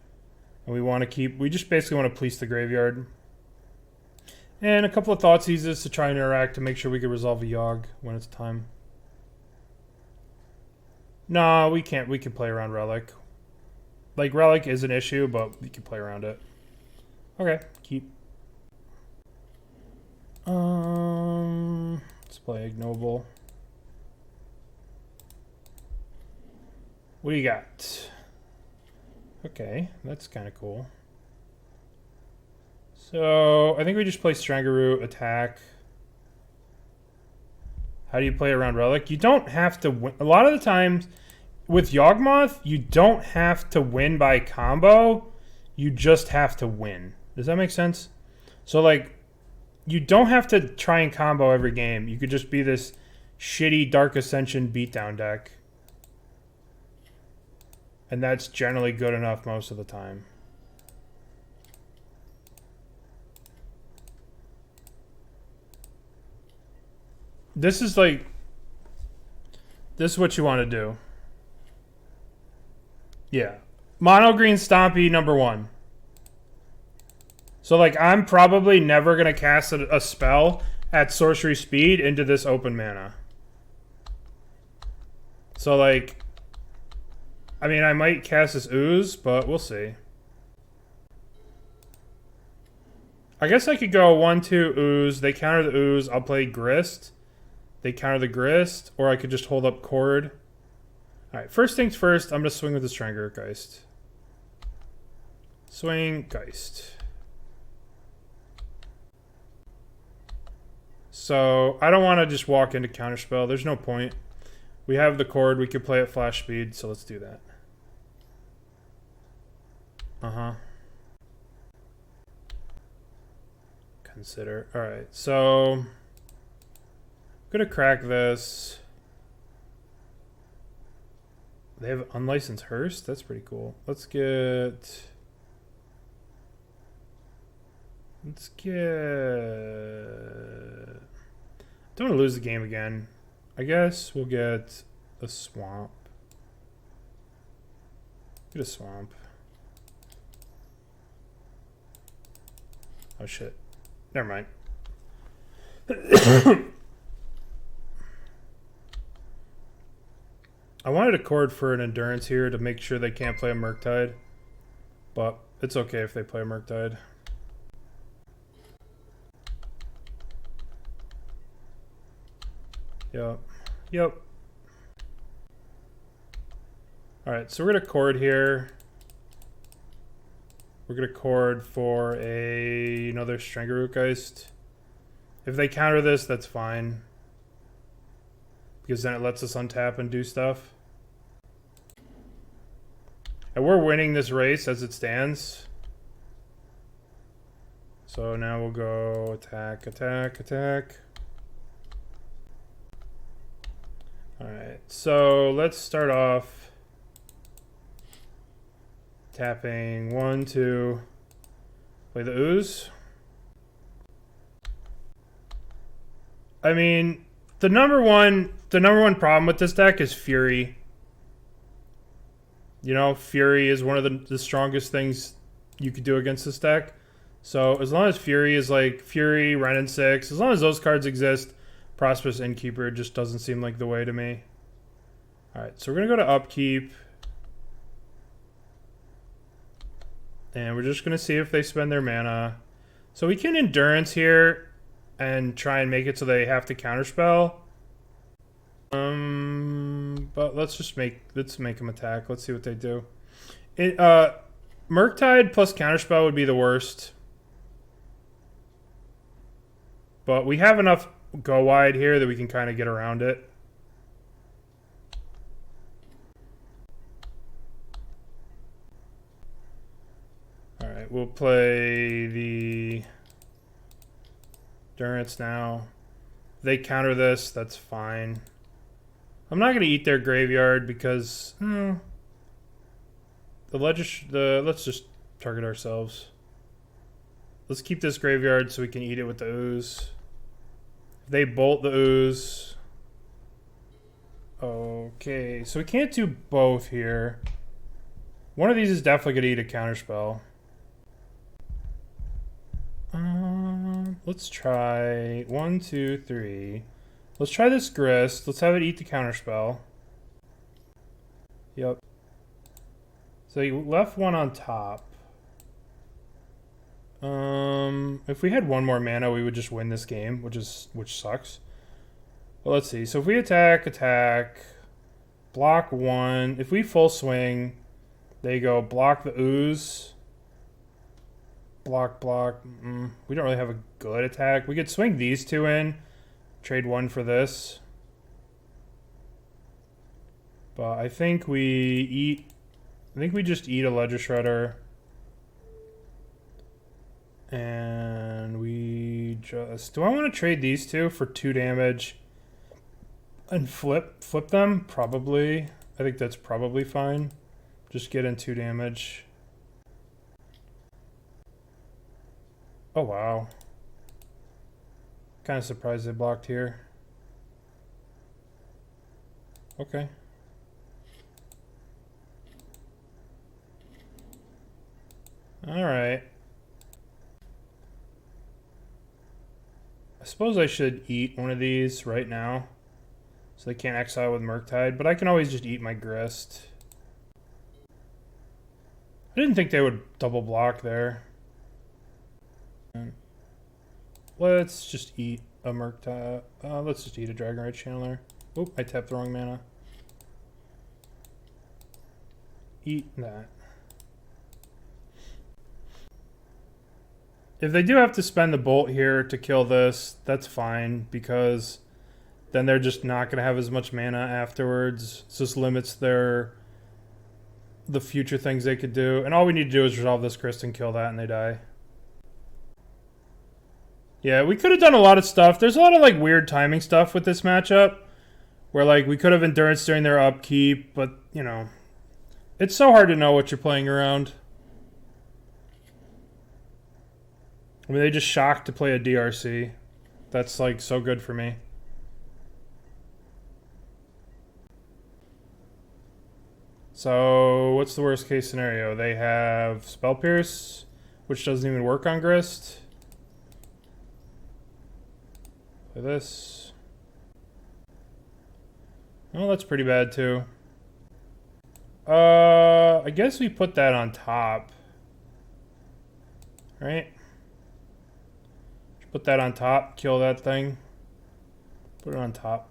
And we want to keep, we just basically want to police the graveyard. And a couple of Thoughtseizes to try and interact to make sure we can resolve a Yawg when it's time. Nah, we can't. We can play around Relic. Like, Relic is an issue, but we can play around it. Okay, keep. Let's play Ignoble. What do you got? Okay, that's kind of cool. So, I think we just play Strangleroot, attack. How do you play around Relic? You don't have to win. A lot of the times with Yawgmoth, you don't have to win by combo. You just have to win. Does that make sense? So, like, you don't have to try and combo every game. You could just be this shitty Dark Ascension beatdown deck. And that's generally good enough most of the time. This is like... This is what you want to do. Yeah. Mono green Stompy #1. So, like, I'm probably never going to cast a spell at sorcery speed into this open mana. So, like... I mean, I might cast this Ooze, but we'll see. I guess I could go 1-2 Ooze. They counter the Ooze. I'll play Grist. They counter the Grist. Or I could just hold up Chord. Alright, first things first, I'm going to swing with the Strangleroot Geist. Swing, Geist. So, I don't want to just walk into Counterspell. There's no point. We have the Chord. We could play at flash speed, so let's do that. Consider. Alright, so... I'm going to crack this. They have Unlicensed Hearse? That's pretty cool. Let's get... Don't want to lose the game again. I guess we'll get a Swamp. Get a Swamp. Oh shit. Never mind. I wanted a Chord for an Endurance here to make sure they can't play a Murktide. But it's okay if they play a Murktide. Yep. Yep. Alright, so we're going to Chord here. We're going to Chord for another Strangleroot Geist. If they counter this, that's fine. Because then it lets us untap and do stuff. And we're winning this race as it stands. So now we'll go attack, attack, attack. Alright, so let's start off tapping 1, 2, play the Ooze. I mean, the number one problem with this deck is Fury. You know, Fury is one of the strongest things you could do against this deck. So as long as Fury is like Fury, Wrenn and 6, as long as those cards exist, Prosperous Innkeeper just doesn't seem like the way to me. Alright, so we're going to go to Upkeep. And we're just going to see if they spend their mana. So we can Endurance here and try and make it so they have to Counterspell. But let's make them attack. Let's see what they do. Murktide plus Counterspell would be the worst. But we have enough go wide here that we can kind of get around it. Alright, we'll play the Endurance now. If they counter this, that's fine. I'm not going to eat their graveyard because let's just target ourselves. Let's keep this graveyard so we can eat it with the Ooze. If they bolt the Ooze. Okay, so we can't do both here. One of these is definitely going to eat a Counterspell. Let's try 1, 2, 3. Let's try this Grist. Let's have it eat the Counterspell. Yep. So you left one on top. If we had one more mana, we would just win this game, which sucks. Well, let's see. So if we attack, block 1. If we full swing, they go block the Ooze. Block. We don't really have a good attack. We could swing these two in. Trade one for this. But I think we just eat a Ledger Shredder. And we just... Do I want to trade these two for 2 damage and flip them? Probably. I think that's probably fine. Just get in 2 damage. Oh, wow. Kind of surprised they blocked here. Okay. Alright. I suppose I should eat one of these right now. So they can't exile with Murktide, but I can always just eat my Grist. I didn't think they would double block there. Let's just eat a Murktide. Let's just eat a Dragon Rage Channeler. Oop, I tapped the wrong mana. Eat that. If they do have to spend the bolt here to kill this, that's fine, because then they're just not going to have as much mana afterwards. It just limits the future things they could do. And all we need to do is resolve this Grist and kill that, and they die. Yeah, we could have done a lot of stuff. There's a lot of like weird timing stuff with this matchup, where like we could have Endurance during their upkeep, but you know, it's so hard to know what you're playing around. I mean, they just shocked to play a DRC. That's like so good for me. So, what's the worst case scenario? They have Spell Pierce, which doesn't even work on Grist. Play this. Oh, that's pretty bad too. I guess we put that on top. Right? Put that on top, kill that thing. Put it on top.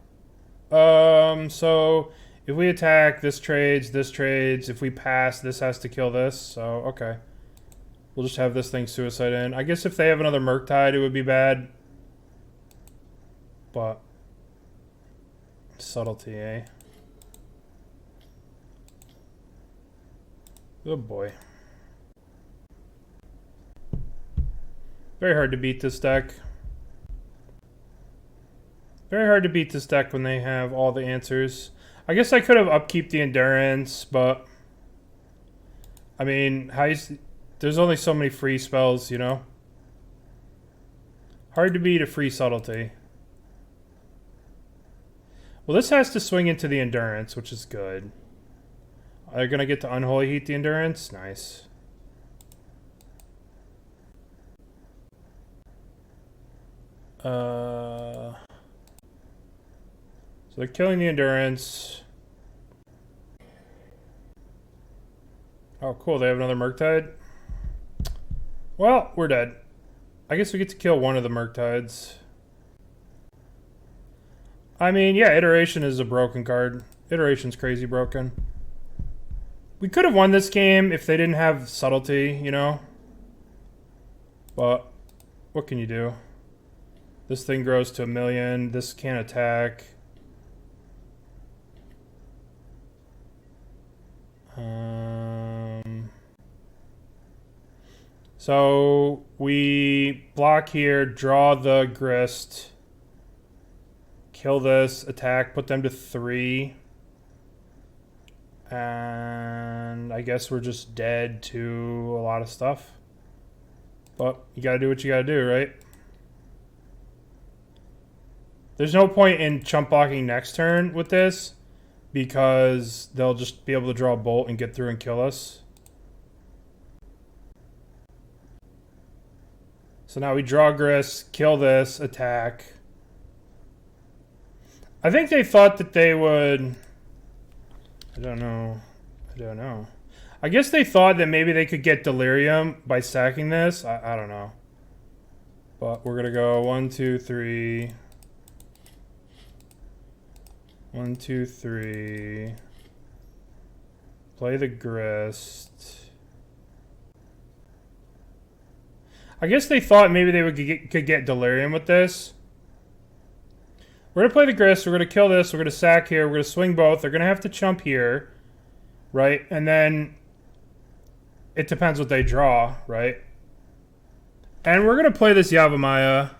So if we attack, this trades, this trades. If we pass, this has to kill this. So, okay. We'll just have this thing suicide in. I guess if they have another Murktide, it would be bad. But subtlety, eh? Good boy. Very hard to beat this deck. Very hard to beat this deck when they have all the answers. I guess I could have upkeep the Endurance, but I mean, there's only so many free spells, you know? Hard to beat a free Subtlety. Well, this has to swing into the Endurance, which is good. Are they going to get to Unholy Heat the Endurance? Nice. So they're killing the Endurance. Oh, cool. They have another Murktide. Well, we're dead. I guess we get to kill one of the Murktides. I mean, yeah, Iteration is a broken card. Iteration's crazy broken. We could have won this game if they didn't have Subtlety, you know? But what can you do? This thing grows to 1,000,000. This can't attack. So we block here, draw the Grist, kill this, attack, put them to 3. And I guess we're just dead to a lot of stuff. But you gotta do what you gotta do, right? There's no point in chump blocking next turn with this, because they'll just be able to draw a bolt and get through and kill us. So now we draw Grist, kill this, attack. I think they thought that they would... I don't know. I guess they thought that maybe they could get Delirium by sacking this. I don't know. But we're going to go 1, 2, 3... 1, 2, 3. Play the Grist. I guess they thought maybe they could get Delirium with this. We're going to play the Grist. We're going to kill this. We're going to sack here. We're going to swing both. They're going to have to chump here. Right? And then it depends what they draw. Right? And we're going to play this Yavimaya.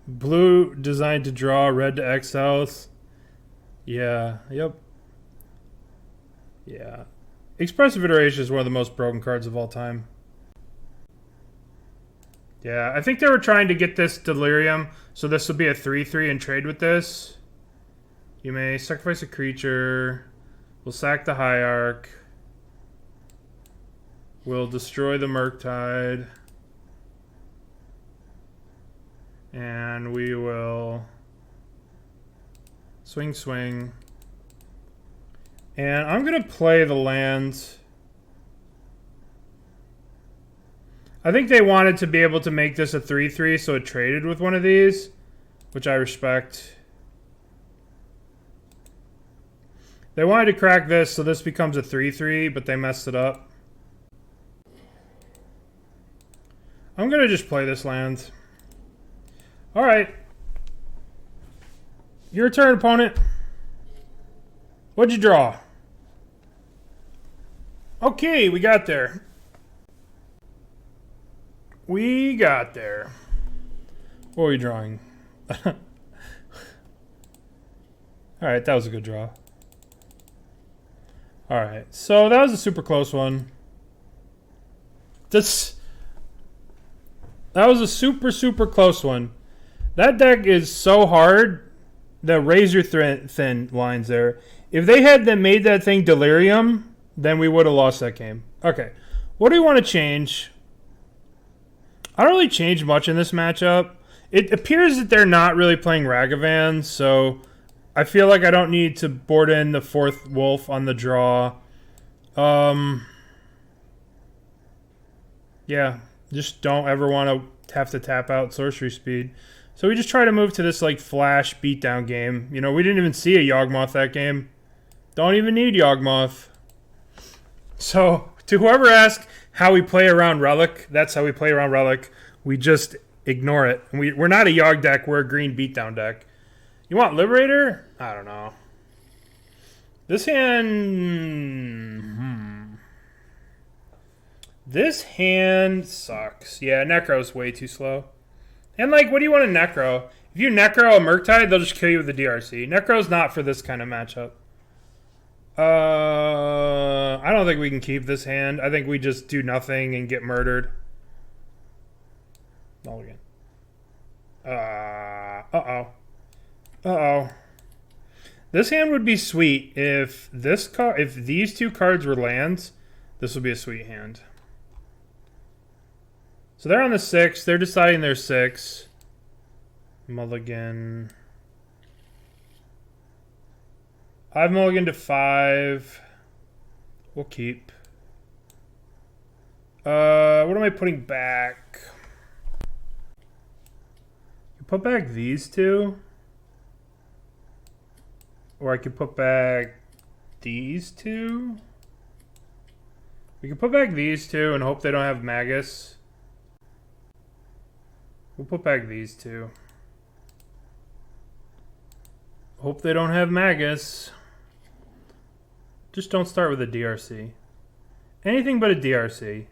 Blue designed to draw. Red to exiles. Yeah. Yep. Yeah. Expressive Iteration is one of the most broken cards of all time. Yeah, I think they were trying to get this Delirium, so this will be a 3/3 and trade with this. You may sacrifice a creature. We'll sack the Hierarch. We'll destroy the Murktide. And we will swing. And I'm going to play the lands. I think they wanted to be able to make this a 3/3, so it traded with one of these, which I respect. They wanted to crack this, so this becomes a 3/3, but they messed it up. I'm going to just play this land. Alright. Your turn, opponent. What'd you draw? Okay, we got there. We got there. What were you drawing? Alright, that was a good draw. Alright, so that was a super close one. That was a super close one. That deck is so hard. The razor thin lines there. If they had made that thing Delirium, then we would have lost that game. Okay, what do we want to change? I don't really change much in this matchup. It appears that they're not really playing Ragavan, so I feel like I don't need to board in the 4th Wolf on the draw. Yeah, just don't ever want to have to tap out sorcery speed. So we just try to move to this like flash beatdown game. You know, we didn't even see a Yawgmoth that game. Don't even need Yawgmoth. So to whoever asked how we play around Relic, that's how we play around Relic. We just ignore it. We're not a Yawg deck, we're a green beatdown deck. You want Liberator? I don't know. This hand... This hand sucks. Yeah, Necro's way too slow. And like, what do you want in Necro? If you Necro a Murktide, they'll just kill you with the DRC. Necro's not for this kind of matchup. I don't think we can keep this hand. I think we just do nothing and get murdered. Mulligan. Uh-oh. This hand would be sweet if these two cards were lands. This would be a sweet hand. So they're on the 6. They're deciding their 6. Mulligan. I've mulliganed to 5. We'll keep. What am I putting back? Put back these two. Or I could put back these two. We can put back these two and hope they don't have Magus. We'll put back these two. Hope they don't have Magus. Just don't start with a DRC. Anything but a DRC.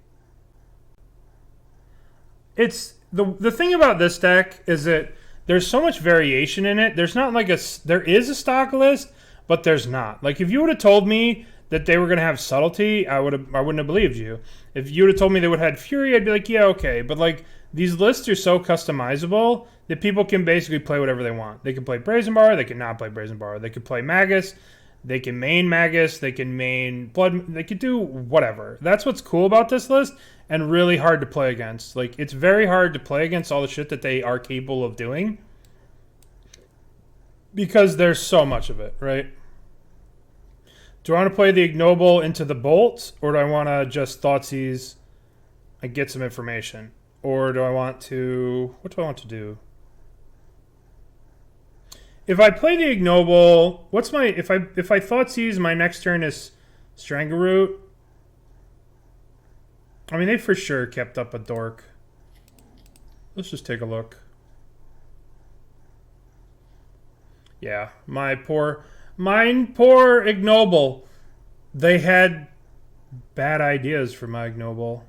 It's the thing about this deck is that there's so much variation in it. There's not like there is a stock list, but there's not. Like if you would have told me that they were going to have subtlety, I wouldn't have believed you. If you would have told me they would have had fury, I'd be like, yeah, okay. But like these lists are so customizable that people can basically play whatever they want. They can play Brazen Bar, they can not play Brazen Bar. They can play Magus, they can main Magus, they can main Blood, they could do whatever. That's what's cool about this list and really hard to play against. Like it's very hard to play against all the shit that they are capable of doing because there's so much of it, right? Do I want to play the Ignoble into the Bolt, or do I want to just Thoughtseize and get some information? Or do I want to... What do I want to do? If I play the Ignoble, what's my... If I Thoughtseize, my next turn is Strangleroot. I mean, they for sure kept up a Dork. Let's just take a look. Yeah, mine poor Ignoble. They had bad ideas for my Ignoble.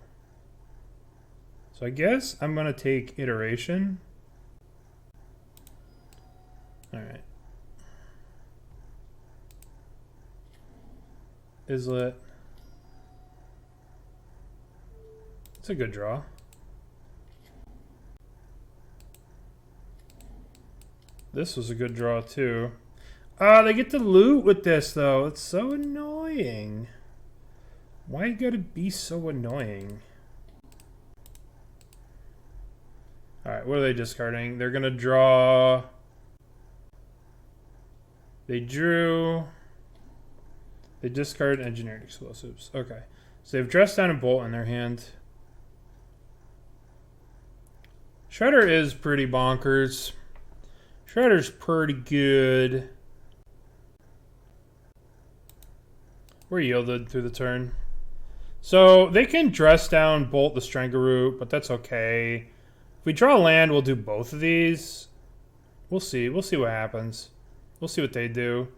So I guess I'm going to take Iteration. Alright. Islet. It's a good draw. This was a good draw too. They get to loot with this though. It's so annoying. Why you gotta be so annoying? Alright, what are they discarding? They're gonna draw... They drew... They discard engineered explosives. Okay. So they have Dress Down and Bolt in their hand. Shredder is pretty bonkers. Shredder's pretty good. We're yielded through the turn. So they can Dress Down, Bolt the Strangleroot, but that's okay. If we draw land, we'll do both of these. We'll see. We'll see what happens. We'll see what they do.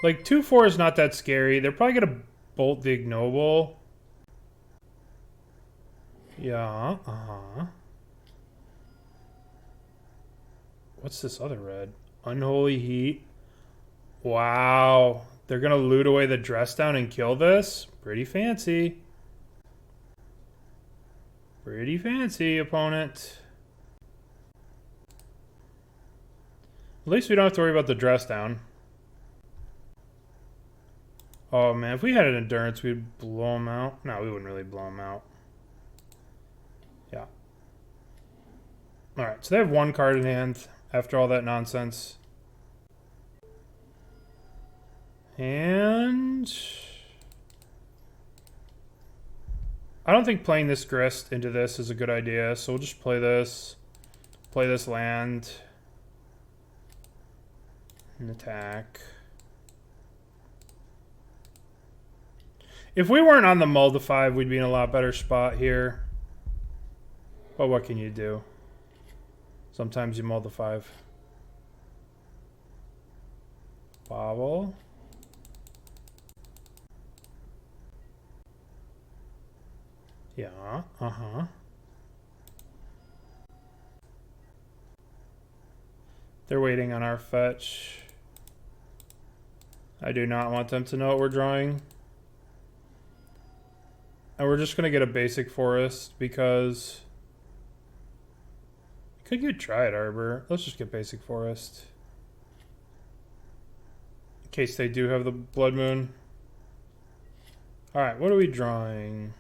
Like, 2/4 is not that scary. They're probably going to Bolt the Ignoble. Yeah, What's this other red? Unholy Heat. Wow. They're going to loot away the Dress Down and kill this? Pretty fancy. Pretty fancy, opponent. At least we don't have to worry about the Dress Down. Oh man, if we had an Endurance, we'd blow them out. No, we wouldn't really blow them out. Yeah. Alright, so they have one card in hand after all that nonsense. And... I don't think playing this Grist into this is a good idea, so we'll just play this land, and attack. If we weren't on the mull to 5, we'd be in a lot better spot here. But what can you do? Sometimes you mull to 5. Bobble. Yeah, They're waiting on our fetch. I do not want them to know what we're drawing. And we're just going to get a basic forest because... Could get Dryad Arbor. Let's just get basic forest. In case they do have the Blood Moon. Alright, what are we drawing?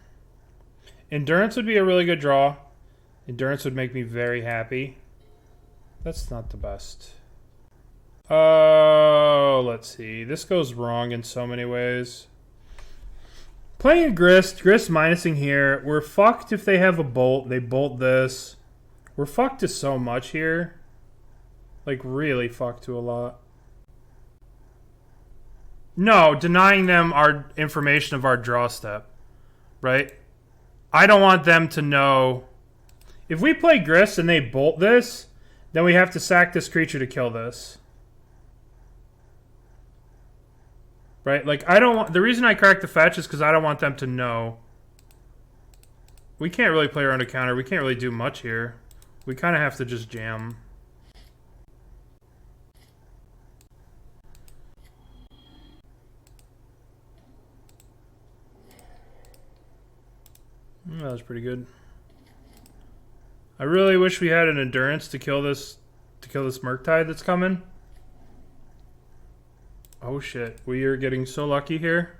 Endurance would be a really good draw. Endurance would make me very happy. That's not the best. Oh, let's see. This goes wrong in so many ways. Playing a Grist minusing here. We're fucked if they have a Bolt. They bolt this. We're fucked to so much here. Like, really fucked to a lot. No, denying them our information of our draw step. Right? I don't want them to know. If we play Grist and they bolt this, then we have to sack this creature to kill this. Right? Like, I don't want... The reason I crack the fetch is because I don't want them to know. We can't really play around a counter. We can't really do much here. We kind of have to just jam. That was pretty good. I really wish we had an Endurance to kill this Murktide that's coming. Oh shit, we are getting so lucky here.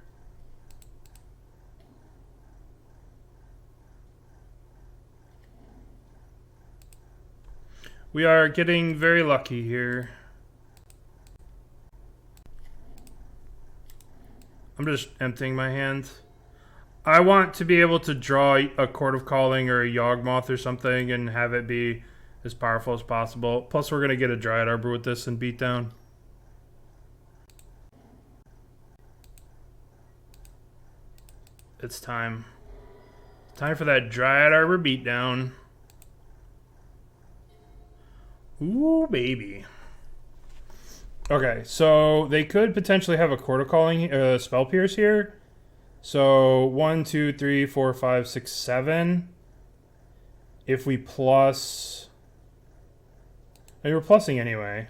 We are getting very lucky here. I'm just emptying my hand. I want to be able to draw a Chord of Calling or a Yawgmoth or something and have it be as powerful as possible. Plus we're going to get a Dryad Arbor with this and beat down. It's time. Time for that Dryad Arbor beatdown. Ooh, baby. Okay, so they could potentially have a Chord of Calling Spell Pierce here. So 1, 2, 3, 4, 5, 6, 7. If we plus... I mean, we're plussing anyway.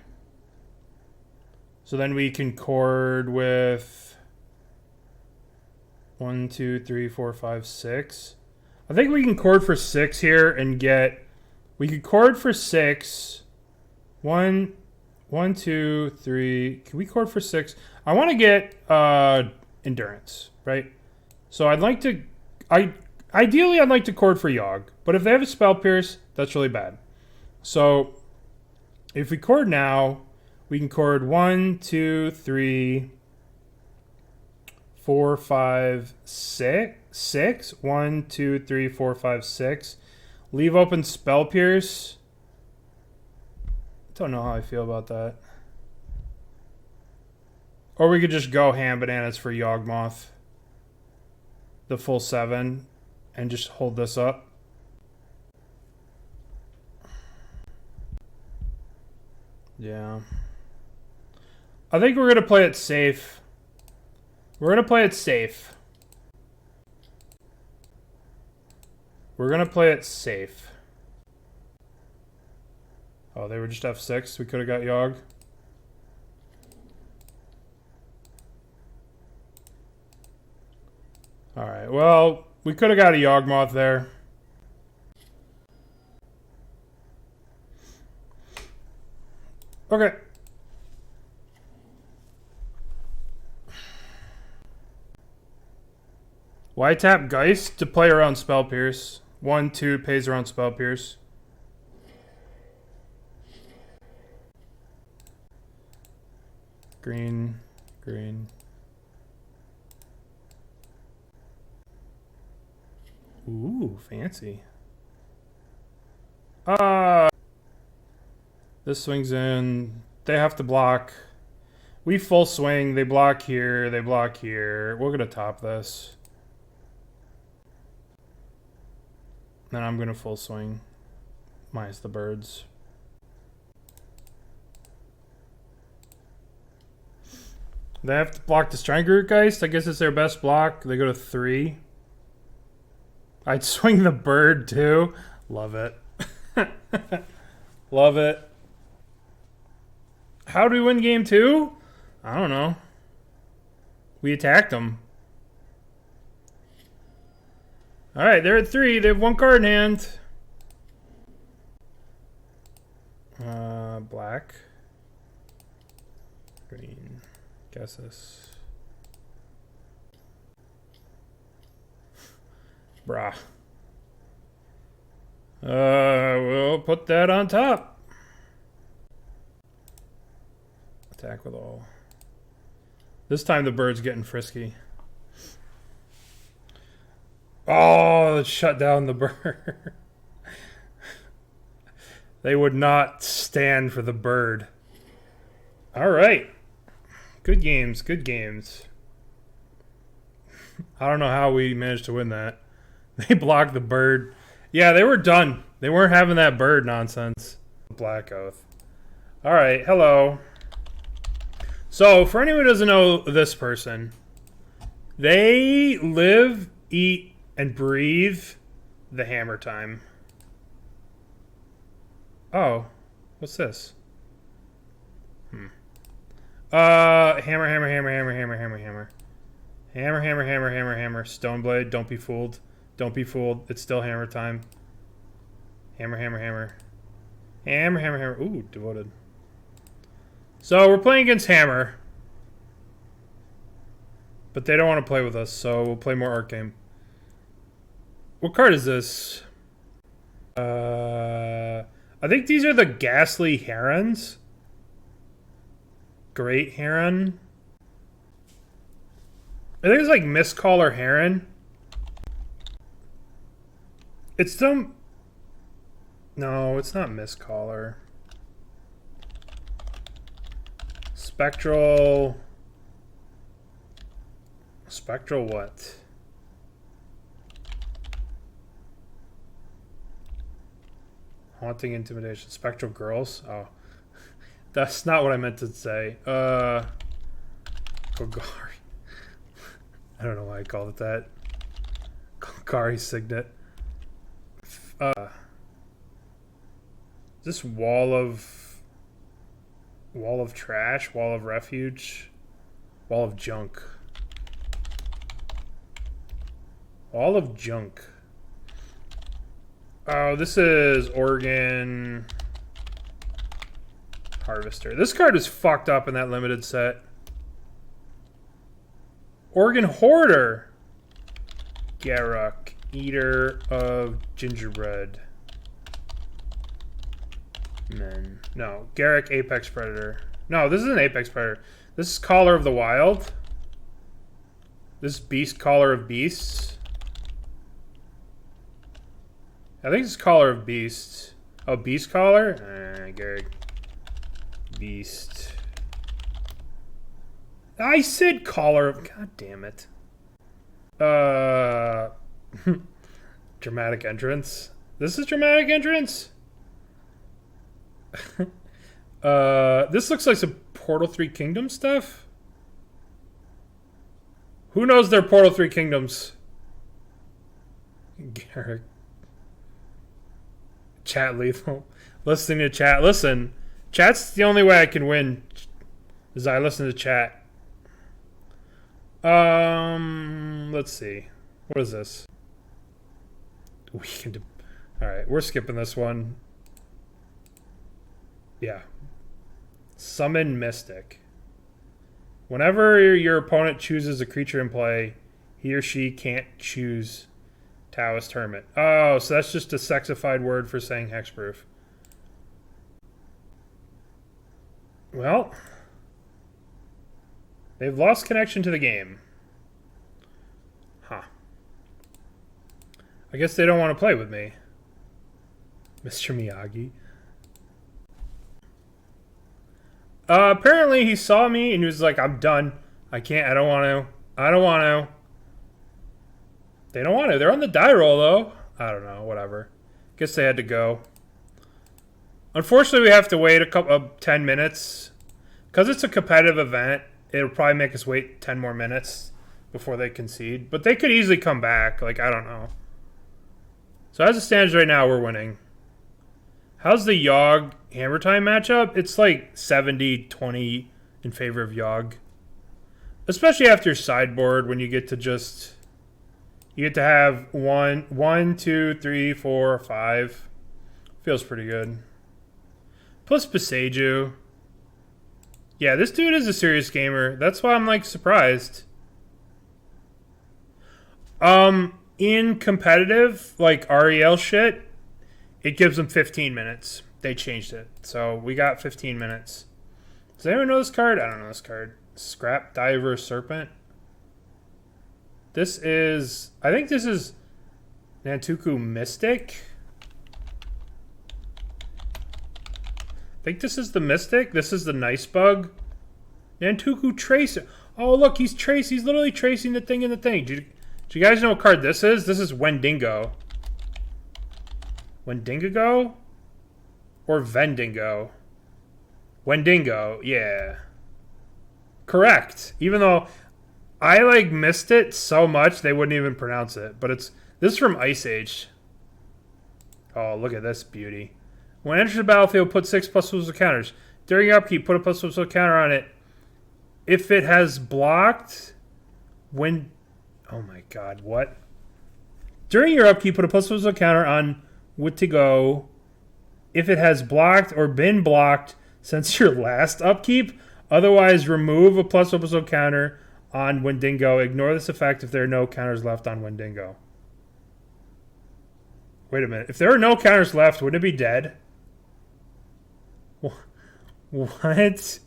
So then we can chord with 1, 2, 3, 4, 5, 6. I think we can chord for 6 here and get... We could chord for 6. 1, 2, 3. Can we chord for 6? I want to get endurance, right? So I'd like to... Ideally, I'd like to chord for Yawg. But if they have a Spell Pierce, that's really bad. So if we chord now, we can chord 1, 2, 3, 4, 5, 6. 1, 2, 3, 4, 5, 6. Leave open Spell Pierce. Don't know how I feel about that. Or we could just go ham bananas for Yawgmoth. The full 7. And just hold this up. Yeah. I think we're going to play it safe. We're going to play it safe. We're going to play it safe. Oh, they were just F6. We could have got Yawg. Alright, well, we could have got a Yawgmoth there. Okay. Why tap Geist to play around Spell Pierce? 1, 2 pays around Spell Pierce. Green, green. Ooh, fancy. This swings in. They have to block. We full swing. They block here. They block here. We're going to top this. Then I'm going to full swing. Minus the birds. They have to block the Strangleroot Geist. I guess it's their best block. They go to 3. I'd swing the bird too. Love it. Love it. How do we win game 2? I don't know. We attacked them. Alright, they're at 3. They have 1 card in hand. Black. Green. Guess this. Brah. We'll put that on top. Attack with all. This time the bird's getting frisky. Oh, it shut down the bird. They would not stand for the bird. All right. Good games, good games. I don't know how we managed to win that. They blocked the bird. Yeah, they were done. They weren't having that bird nonsense. Black Oath. All right, hello. So, for anyone who doesn't know this person, they live, eat, and breathe the hammer time. Oh, what's this? Hammer, hammer, hammer, hammer, hammer, hammer, hammer. Hammer, hammer, hammer, hammer, hammer. Stoneblade, don't be fooled. Don't be fooled. It's still hammer time. Hammer, hammer, hammer. Hammer, hammer, hammer. Ooh, devoted. So we're playing against Hammer. But they don't want to play with us, so we'll play more Art Game. What card is this? I think these are the Ghastly Herons. Great Heron. I think it's like Mistcaller Heron. It's some... No, it's not Mistcaller. Spectral... Spectral what? Haunting Intimidation. Spectral Girls? Oh. That's not what I meant to say. Golgari. I don't know why I called it that. Golgari Signet. This wall of trash, wall of refuge, wall of junk. Wall of junk. Oh, this is Oregon Harvester. This card was fucked up in that limited set. Oregon Hoarder. Garruk, Eater of Gingerbread Men. No, Garruk, Apex Predator. No, this is an Apex Predator. This is Caller of the Wild. This is Beast, Caller of Beasts. I think it's Caller of Beasts. Oh, Beast Caller? Garruk. Beast. I said Caller of... God damn it. Dramatic Entrance. This is Dramatic Entrance? This looks like some Portal 3 Kingdom stuff. Who knows their Portal 3 Kingdoms? Garruk. Chat lethal. Listening to chat. Listen. Chat's the only way I can win. Is I listen to chat. Let's see. What is this? Alright, we're skipping this one. Yeah. Summon Mystic. Whenever your opponent chooses a creature in play, he or she can't choose Taoist Hermit. Oh, so that's just a sexified word for saying hexproof. Well, they've lost connection to the game. Huh. I guess they don't want to play with me. Mr. Miyagi. Apparently he saw me and he was like, I'm done. I can't, I don't want to. I don't want to. They don't want to. They're on the die roll, though. I don't know. Whatever. Guess they had to go. Unfortunately, we have to wait a couple of 10 minutes. Because it's a competitive event, it'll probably make us wait 10 more minutes before they concede. But they could easily come back. Like, I don't know. So as it stands right now, we're winning. How's the Yawg Hammer Time matchup? It's like 70-20 in favor of Yawg. Especially after sideboard, when you get to just... You get to have 1, 2, 3, 4, 5. Feels pretty good. Plus Boseiju. Yeah, this dude is a serious gamer. That's why I'm like surprised. In competitive, like REL shit, it gives them 15 minutes. They changed it. So we got 15 minutes. Does anyone know this card? I don't know this card. Scrap Diver Serpent. This is... I think this is Nantuku Mystic. I think this is the Mystic. This is the Nice Bug. Nantuku Tracer. Oh, look, he's literally tracing the thing in the thing. Do you guys know what card this is? This is Wendigo. Wendigo? Or Vendingo? Wendigo, yeah. Correct. Even though I like missed it so much they wouldn't even pronounce it. But this is from Ice Age. Oh, look at this beauty. When it enters the battlefield, put 6++ counters. During your upkeep, put a ++ counter on it. If it has blocked, when... Oh my god, what? During your upkeep, put a ++ counter on Wendigo. If it has blocked or been blocked since your last upkeep. Otherwise, remove a ++ counter on Wendigo. Ignore this effect if there are no counters left on Wendigo. Wait a minute. If there are no counters left, wouldn't it be dead? What?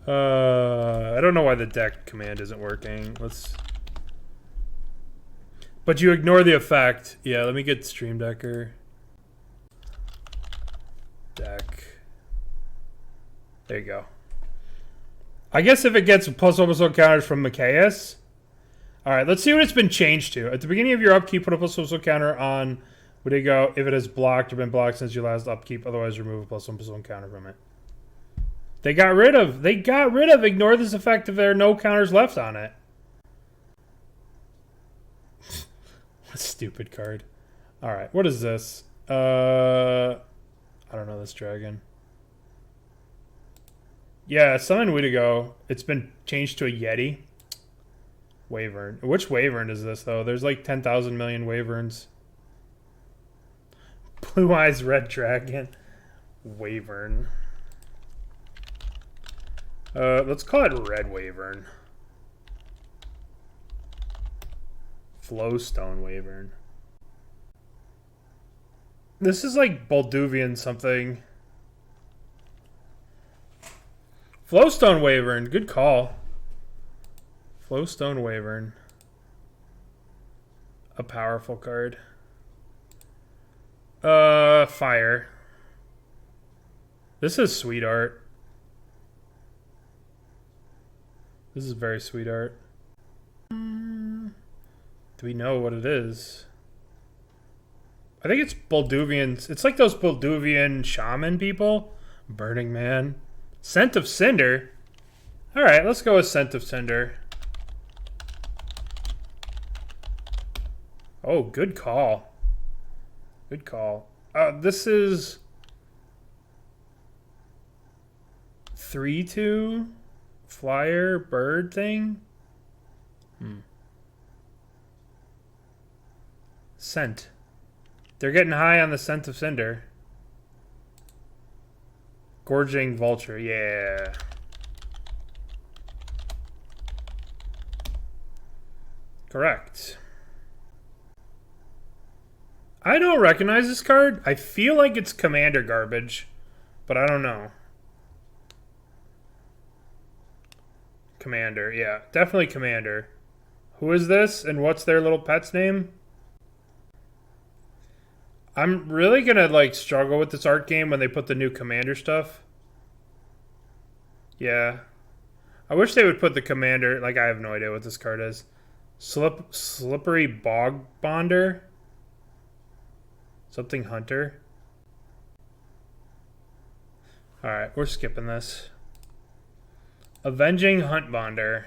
I don't know why the deck command isn't working. But you ignore the effect. Yeah, let me get Stream Decker. Deck. There you go. I guess if it gets ++ counters from Mikaeus. Alright, let's see what it's been changed to. At the beginning of your upkeep, put a ++ counter on Wendigo if it has blocked or been blocked since your last upkeep. Otherwise, remove a ++ counter from it. They got rid of ignore this effect if there are no counters left on it. What a stupid card. Alright, what is this? I don't know this dragon. Yeah, summon Widigo. It's been changed to a Yeti. Wyvern. Which Wyvern is this, though? There's like 10,000 million Wyverns. Blue Eyes Red Dragon. Wyvern. Let's call it Red Wyvern. Flowstone Wyvern. This is like Bolduvian something. Flowstone Wyvern. Good call. Flowstone Wyvern. A powerful card. Fire. This is sweet art. This is very sweet art. Do we know what it is? I think it's Bolduvian. It's like those Bolduvian shaman people. Burning Man. Scent of Cinder. Alright, let's go with Scent of Cinder. Oh, good call. Good call. This is 3/2 flyer bird thing. Scent. They're getting high on the Scent of Cinder. Gorging Vulture, yeah. Correct. I don't recognize this card. I feel like it's Commander garbage, but I don't know. Commander, yeah. Definitely Commander. Who is this, and what's their little pet's name? I'm really gonna, like, struggle with this art game when they put the new Commander stuff. Yeah. I wish they would put the Commander... Like, I have no idea what this card is. Slippery Bog Bonder? Something Hunter? Alright, we're skipping this. Avenging Hunt Bonder.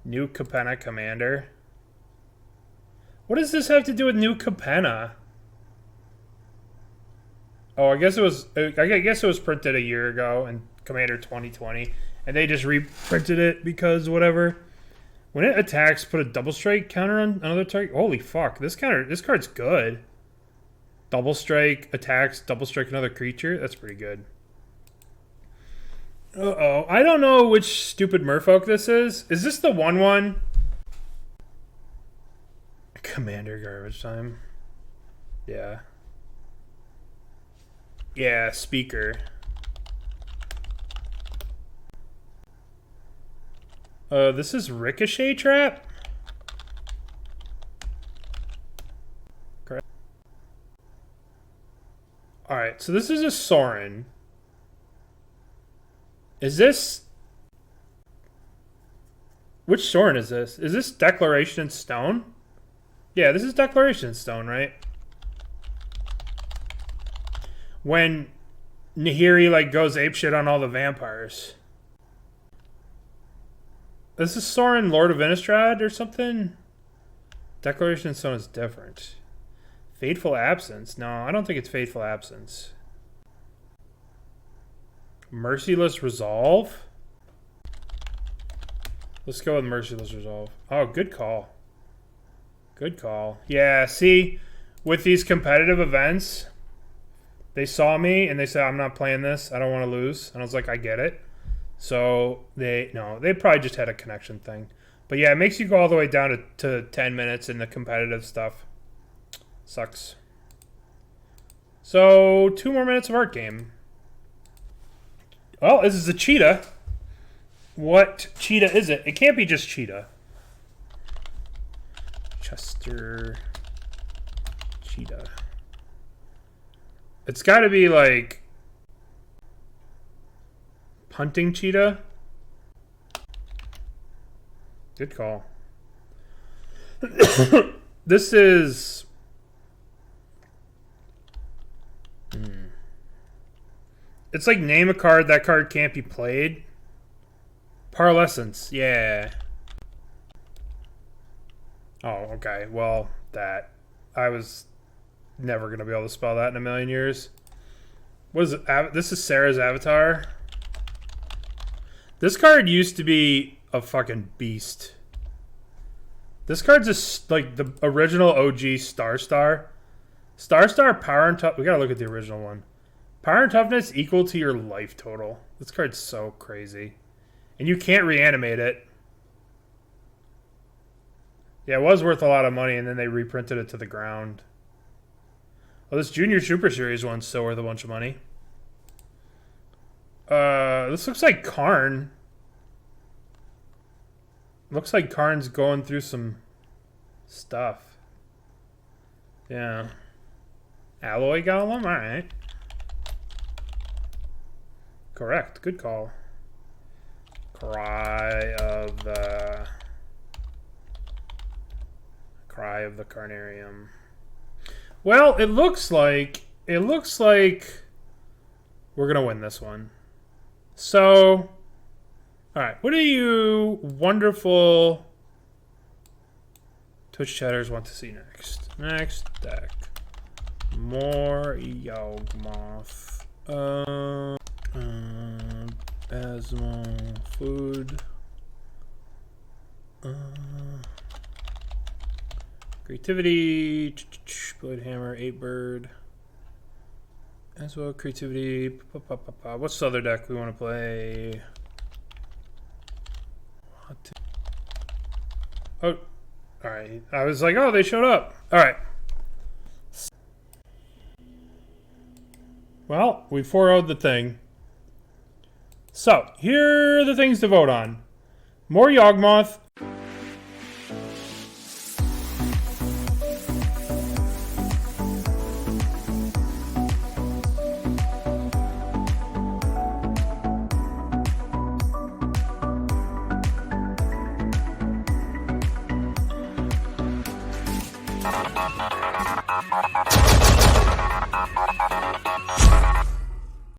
New Capenna Commander. What does this have to do with New Capenna? Oh, I guess it was printed a year ago in Commander 2020, and they just reprinted it because whatever. When it attacks, put a double strike counter on another target. Holy fuck, this card's good. Double strike attacks, double strike another creature. That's pretty good. Uh-oh, I don't know which stupid merfolk this is. Is this the 1/1? Commander garbage time. Yeah. Yeah, Speaker. This is Ricochet Trap? Correct. Alright, so this is a Sorin. Is this... Which Sorin is this? Is this Declaration in Stone? Yeah, this is Declaration in Stone, right? When Nahiri, like, goes apeshit on all the vampires. This is Sorin, Lord of Innistrad or something? Declaration in Stone is different. Fateful Absence? No, I don't think it's Fateful Absence. Merciless Resolve? Let's go with Merciless Resolve. Oh, good call. Good call. Yeah, see, with these competitive events, they saw me and they said, I'm not playing this. I don't want to lose. And I was like, I get it. So they probably just had a connection thing. But yeah, it makes you go all the way down to 10 minutes in the competitive stuff. Sucks. So 2 more minutes of art game. Well, this is a cheetah. What cheetah is it? It can't be just cheetah. Chester cheetah. It's got to be like hunting cheetah. Good call. This is It's like name a card. That card can't be played. Parlescence. Yeah. Oh, okay. Well, that. I was never going to be able to spell that in a million years. What is it? This is Sarah's avatar. This card used to be a fucking beast. This card's just like the original OG Star. Star power and toughness. We gotta look at the original one. Power and toughness equal to your life total. This card's so crazy. And you can't reanimate it. Yeah, it was worth a lot of money, and then they reprinted it to the ground. Oh, this Junior Super Series one's still worth a bunch of money. This looks like Karn. Looks like Karn's going through some stuff. Yeah. Alloy Golem? Alright. Correct. Good call. Cry of the Carnarium. Well, it looks like we're gonna win this one. So, alright, what do you wonderful Twitch chatters want to see next? Next deck. More Yawgmoth. Asmo food. Creativity. Blade Hammer, 8 bird. As well, creativity. What's the other deck we want to play? Oh, alright. I was like, oh, they showed up. Alright. Well, we 4-0'd the thing. So, here are the things to vote on. More Yawgmoth.